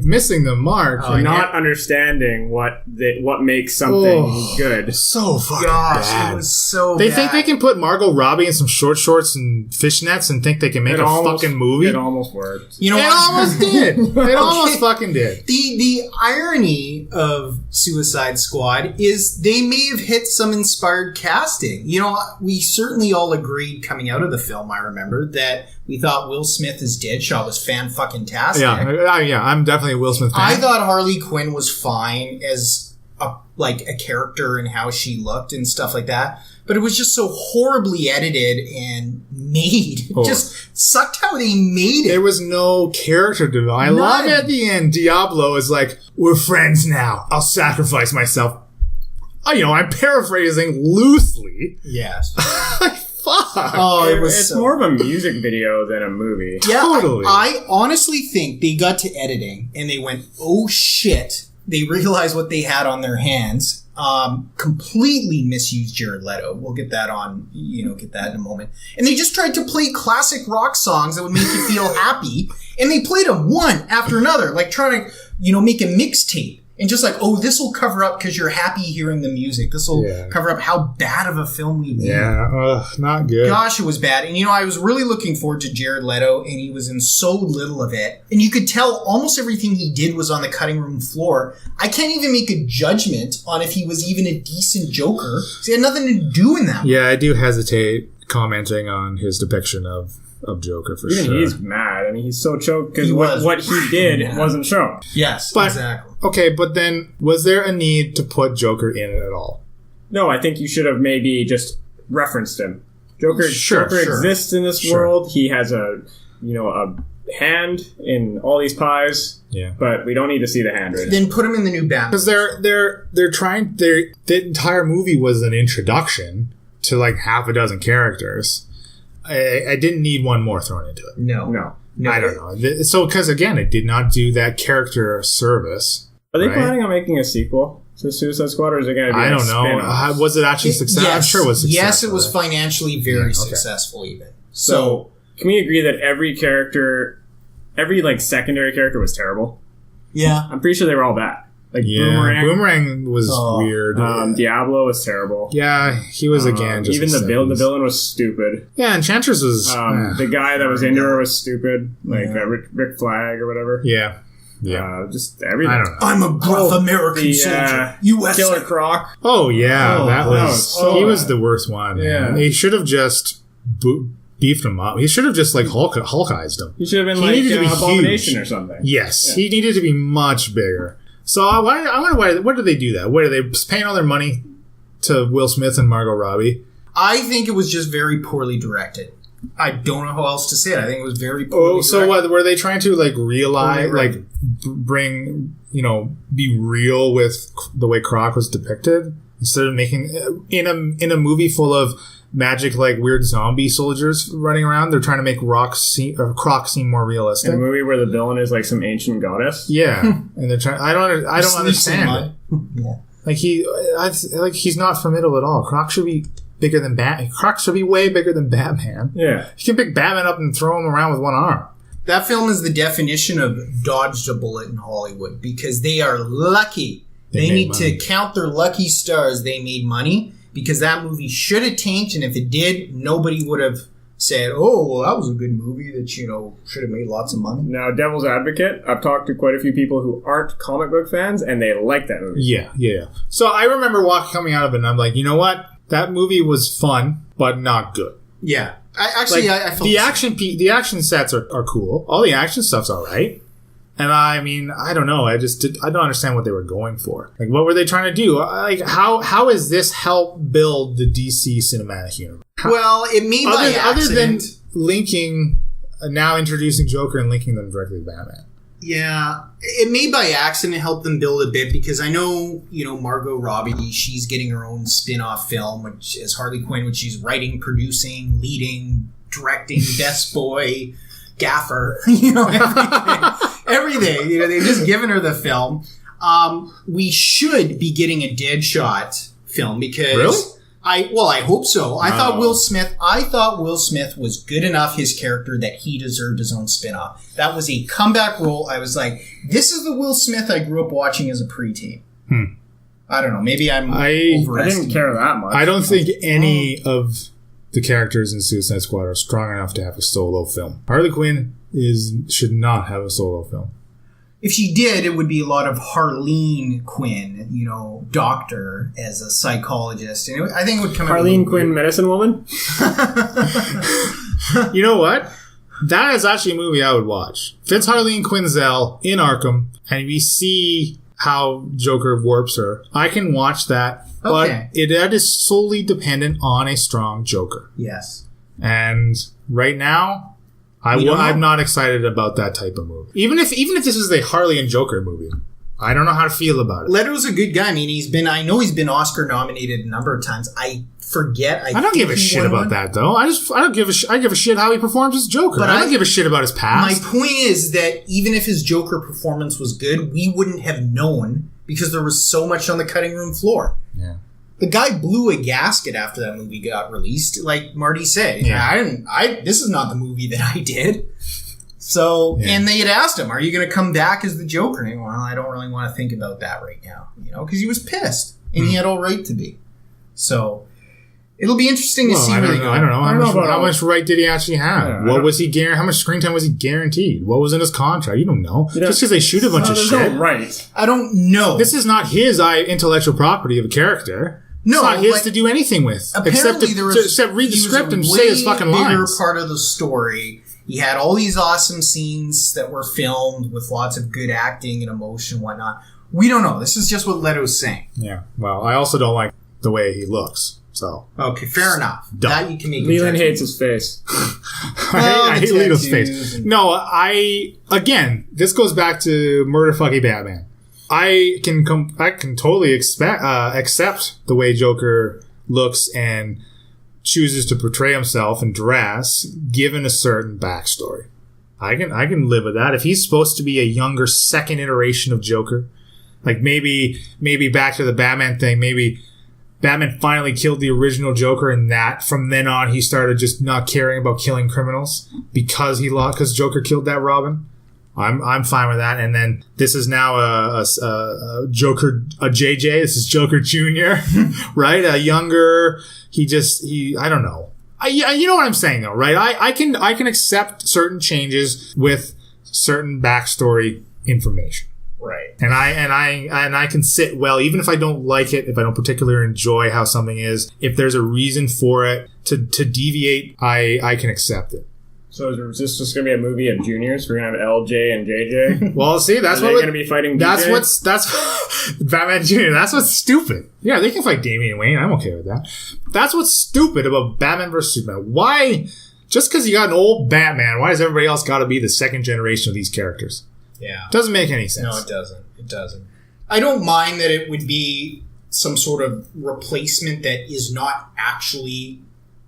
missing the mark. Not understanding what makes something good. So fucking bad. It was so They bad. think they can put Margot Robbie in some short shorts and fishnets and think they can make fucking movie? It almost worked. You know what? It almost did. It almost fucking did. The irony of Suicide Squad is they may have hit some inspired casting. You know, we certainly all agreed coming out of the film, I remember, that we thought Will Smith as Deadshot was fan-fucking-tastic. Yeah, I'm definitely a Will Smith fan. I thought Harley Quinn was fine as a character and how she looked and stuff like that. But it was just so horribly edited and made. It just sucked how they made it. There was no character development. I love at the end, Diablo is like, we're friends now. I'll sacrifice myself. I'm paraphrasing loosely. Yes. Fuck. Oh, it's more of a music video than a movie. Yeah, totally. I honestly think they got to editing and they went, oh shit. They realized what they had on their hands. Completely misused Jared Leto. We'll get that get that in a moment. And they just tried to play classic rock songs that would make you feel happy. And they played them one after another, like trying to, make a mixtape. And just like, oh, this will cover up because you're happy hearing the music. This will cover up how bad of a film we made. Yeah, not good. Gosh, it was bad. And, I was really looking forward to Jared Leto, and he was in so little of it. And you could tell almost everything he did was on the cutting room floor. I can't even make a judgment on if he was even a decent Joker. He had nothing to do in that. Yeah, I do hesitate commenting on his depiction of Joker for sure. He's mad. I mean, he's so choked because what he did wasn't shown. Yes, exactly. Okay, but then was there a need to put Joker in it at all? No, I think you should have maybe just referenced him. Joker exists in this world. He has a hand in all these pies. Yeah, but we don't need to see the hand right now. Then put him in the new Batman. Because they're trying. The entire movie was an introduction to like half a dozen characters. I didn't need one more thrown into it. No. I don't know. So, because again, it did not do that character service. Are they planning on making a sequel to Suicide Squad, or is it going to be? I don't know. Was it actually successful? Yes. I'm sure it was successful. Yes, it was financially very successful, even. So, can we agree that every character, every secondary character, was terrible? Yeah, I'm pretty sure they were all bad. Boomerang was weird. Diablo was terrible. Yeah, he was again. Just even the villain was stupid. Yeah, Enchantress was. The guy that was into her was stupid, Rick Flag or whatever. Yeah. Just everything. I don't know. I'm a gruff American soldier. U.S. Killer Croc. Oh yeah, that was. He was the worst one. Yeah, he should have just beefed him up. He should have just Hulkized him. He should have been Abomination or something. Yes, he needed to be much bigger. So I wonder why did they do that? What are they paying all their money to Will Smith and Margot Robbie? I think it was just very poorly directed. I don't know how else to say it. I think it was very poorly directed. So what were they trying to realize, bring, be real with the way Croc was depicted instead of making in a movie full of magic weird zombie soldiers running around? They're trying to make Croc seem more realistic. In a movie where the villain is some ancient goddess. Yeah, and they're trying. I don't understand it. Yeah, he's not formidable at all. Croc should be bigger than Batman. Croc should be way bigger than Batman. Yeah, you can pick Batman up and throw him around with one arm. That film is the definition of dodged a bullet in Hollywood because they are lucky. They need to count their lucky stars. They made money. Because that movie should have tanked, and if it did, nobody would have said, oh, well, that was a good movie that, should have made lots of money. Now, Devil's Advocate, I've talked to quite a few people who aren't comic book fans, and they like that movie. Yeah. So I remember coming out of it, and I'm like, you know what? That movie was fun, but not good. Yeah. I felt the action sets are cool. All the action stuff's all right. And I mean, I don't know. I don't understand what they were going for. What were they trying to do? How is this help build the DC cinematic universe? Well, it may by accident. Other than linking, now introducing Joker and linking them directly to Batman. Yeah, it may by accident help them build a bit because I know, Margot Robbie, she's getting her own spin-off film, which is Harley Quinn, which she's writing, producing, leading, directing, best boy, gaffer, everything. They've just given her the film. We should be getting a Deadshot film because really? I hope so. I thought Will Smith was good enough, his character, that he deserved his own spin-off. That was a comeback role. I was like, this is the Will Smith I grew up watching as a preteen. I don't know. Maybe I didn't care that much. I don't think any of the characters in Suicide Squad are strong enough to have a solo film. Harley Quinn should not have a solo film. If she did, it would be a lot of Harleen Quinn, doctor as a psychologist. And I think it would come out Harleen Quinn, medicine woman? You know what? That is actually a movie I would watch. Fits Harleen Quinzel in Arkham, and we see how Joker warps her. I can watch that, but that is solely dependent on a strong Joker. Yes. And right now, I'm not excited about that type of movie. Even if this is a Harley and Joker movie, I don't know how to feel about it. Leto's a good guy. I mean, I know he's been Oscar nominated a number of times. I don't give a shit about that, though. I give a shit how he performs as Joker. But I don't give a shit about his past. My point is that even if his Joker performance was good, we wouldn't have known because there was so much on the cutting room floor. Yeah. The guy blew a gasket after that movie got released, like Marty said. Yeah. This is not the movie that I did. So, and they had asked him, are you going to come back as the Joker? And he went, well, I don't really want to think about that right now, because he was pissed and he had all right to be. So, it'll be interesting to see where they go. I don't know. How much right did he actually have? What was he how much screen time was he guaranteed? What was in his contract? You don't know. Just because they shoot a bunch of shit. No right. I don't know. This is not his intellectual property of a character. No, it's not his to do anything with. Except read the script and say his fucking lines. Bigger part of the story. He had all these awesome scenes that were filmed with lots of good acting and emotion and whatnot. We don't know. This is just what Leto's saying. Yeah. Well, I also don't like the way he looks. So okay, fair enough. That you can make. Leland hates his face. I hate Leland's face. No, again, this goes back to Murder Fucking Batman. I can totally accept the way Joker looks and chooses to portray himself and dress, given a certain backstory. I can live with that. If he's supposed to be a younger second iteration of Joker, like maybe back to the Batman thing, maybe Batman finally killed the original Joker, and that from then on he started just not caring about killing criminals because Joker killed that Robin. I'm fine with that. And then this is now a Joker, a JJ. This is Joker Jr., right? A younger. I don't know. You know what I'm saying though, right? I can accept certain changes with certain backstory information. Right. And I can sit well, even if I don't like it, if I don't particularly enjoy how something is, if there's a reason for it to deviate, I can accept it. So is this just going to be a movie of juniors? We're going to have LJ and JJ? Well, see, that's what... They're going to be fighting DJ? That's Batman Jr. That's what's stupid. Yeah, they can fight Damian Wayne. I'm okay with that. That's what's stupid about Batman vs. Superman. Why... Just because you got an old Batman, why does everybody else got to be the second generation of these characters? Yeah. Doesn't make any sense. No, it doesn't. It doesn't. I don't mind that it would be some sort of replacement that is not actually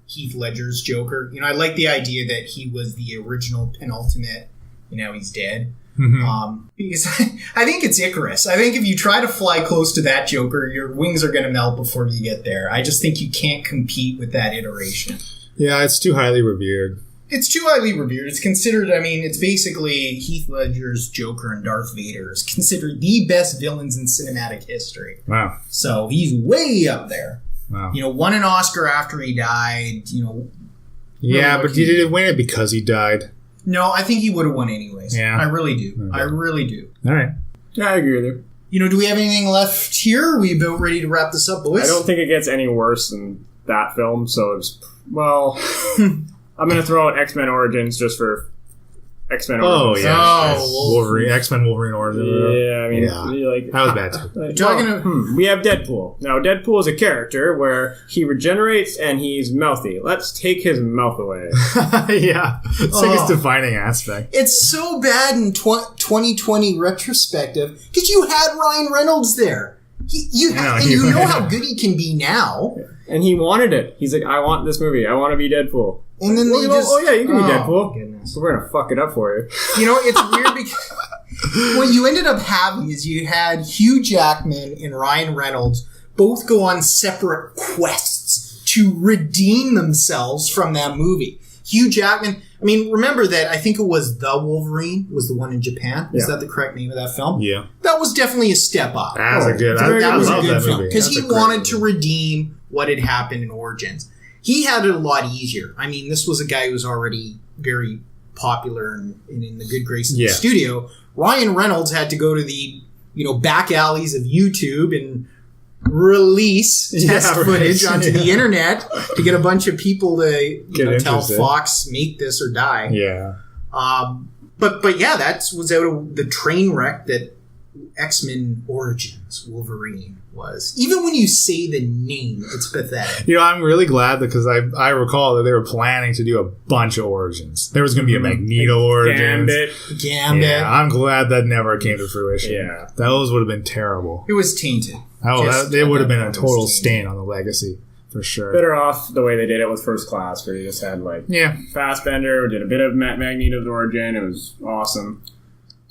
Heath Ledger's Joker. I like the idea that he was the original penultimate. He's dead. Mm-hmm. Because I think it's Icarus. I think if you try to fly close to that Joker, your wings are going to melt before you get there. I just think you can't compete with that iteration. Yeah, it's too highly revered. It's too highly revered. It's considered, it's basically Heath Ledger's Joker and Darth Vader is considered the best villains in cinematic history. Wow. So he's way up there. Wow. Won an Oscar after he died, Yeah, but he didn't win it because he died. No, I think he would have won anyways. Yeah. I really do. Okay. I really do. All right. Yeah, I agree with you. Do we have anything left here? Are we about ready to wrap this up, boys? I don't think it gets any worse than that film, so it's... Well... I'm going to throw out X-Men Origins just for X-Men Origins. Oh, yeah. Wolverine, X-Men Wolverine Origins. Yeah, that was bad too. We have Deadpool. Now, Deadpool is a character where he regenerates and he's mouthy. Let's take his mouth away. Yeah. It's like his defining aspect. It's so bad in 2020 retrospective because you had Ryan Reynolds there. You know how good he can be now. And he wanted it. He's like, I want this movie. I want to be Deadpool. And then you can be Deadpool. Goodness. So we're going to fuck it up for you. It's weird because what you ended up having is you had Hugh Jackman and Ryan Reynolds both go on separate quests to redeem themselves from that movie. Hugh Jackman, remember that I think it was The Wolverine was the one in Japan. Is that the correct name of that film? Yeah. That was definitely a step up. That was a good film. Because he wanted to redeem what had happened in Origins. He had it a lot easier. This was a guy who was already very popular and in the good graces of the studio. Ryan Reynolds had to go to the back alleys of YouTube and release test footage onto the internet to get a bunch of people to tell Fox make this or die. Yeah. But yeah, that was out of the train wreck that X-Men Origins Wolverine was. Even when you say the name, it's pathetic. I'm really glad because I recall that they were planning to do a bunch of Origins. There was going to be a Magneto Origins. Gambit. Yeah, I'm glad that never came to fruition. Yeah. Those would have been terrible. It was tainted. It would have been a total stain on the legacy. For sure. Better off the way they did it with First Class, where you just had Fassbender, did a bit of Magneto's origin. It was awesome.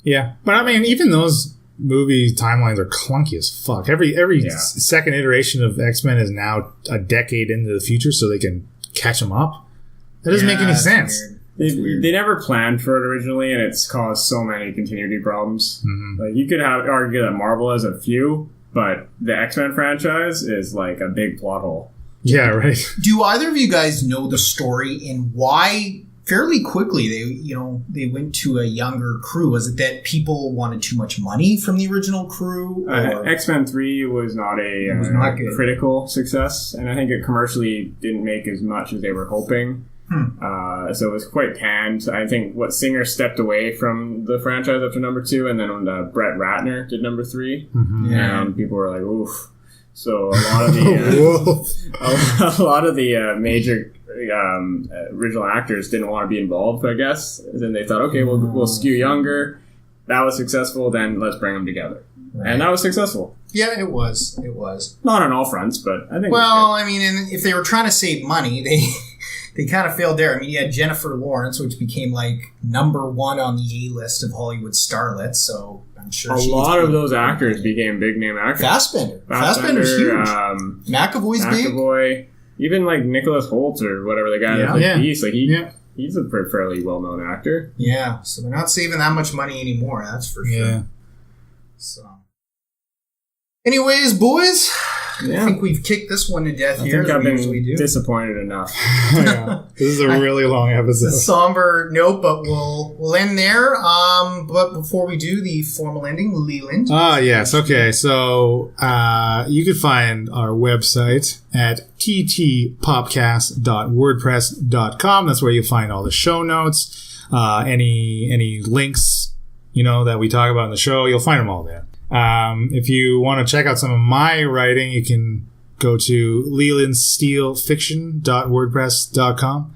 Yeah, but I mean, even those movie timelines are clunky as fuck. Every second iteration of X-Men is now a decade into the future, so they can catch them up. That doesn't make any sense. They never planned for it originally, and it's caused so many continuity problems. Mm-hmm. Like, you could argue that Marvel has a few, but the X-Men franchise is like a big plot hole. Yeah, right. Do either of you guys know the story and why fairly quickly they went to a younger crew? Was it that people wanted too much money from the original crew? X-Men 3 was not a critical success, and I think it commercially didn't make as much as they were hoping. So it was quite panned. I think Singer stepped away from the franchise after number 2, and then when Brett Ratner did number 3, and people were like, oof. So a lot of the major original actors didn't want to be involved, I guess. And then they thought, okay, we'll skew younger. That was successful. Then let's bring them together, and that was successful. Yeah, it was. It was not on all fronts, but I think. Well, I mean, if they were trying to save money, they kind of failed there. I mean, you had Jennifer Lawrence, which became like number 1 on the A list of Hollywood starlets. So I'm sure a lot of those actors became big name actors. Fassbender's huge. McAvoy's big. Even like Nicholas Hoult or whatever the guy that played Beast, like he's a fairly well known actor. Yeah, so they're not saving that much money anymore. That's for sure. Yeah. So, anyways, boys. I think we've kicked this one to death here. I think I've been disappointed enough. This is a really long episode. It's a somber note, but we'll end there. But before we do the formal ending, Leland. Yes. Okay. So you can find our website at ttpopcast.wordpress.com. That's where you'll find all the show notes, any links, that we talk about in the show. You'll find them all there. If you want to check out some of my writing, you can go to lelandsteelfiction.wordpress.com.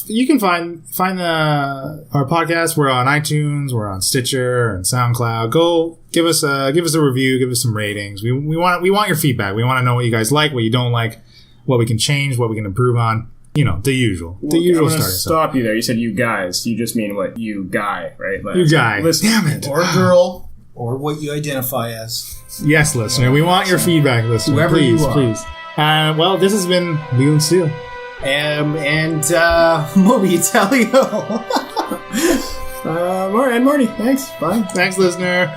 You can find our podcast. We're on iTunes, we're on Stitcher and SoundCloud. Go give us a review, give us some ratings. We want your feedback. We want to know what you guys like, what you don't like, what we can change, what we can improve on. The usual. The usual starting stuff. Stop you there. You said you guys. You just mean what? You guy, right? Like, you guy. Listen. Damn it. Or girl. Or what you identify as. Yes, listener. We want your feedback, listener. Whoever please, you are. Please. Well, this has been Leland Steel. And Moby Telio. And Marty. Thanks. Bye. Thanks, listener.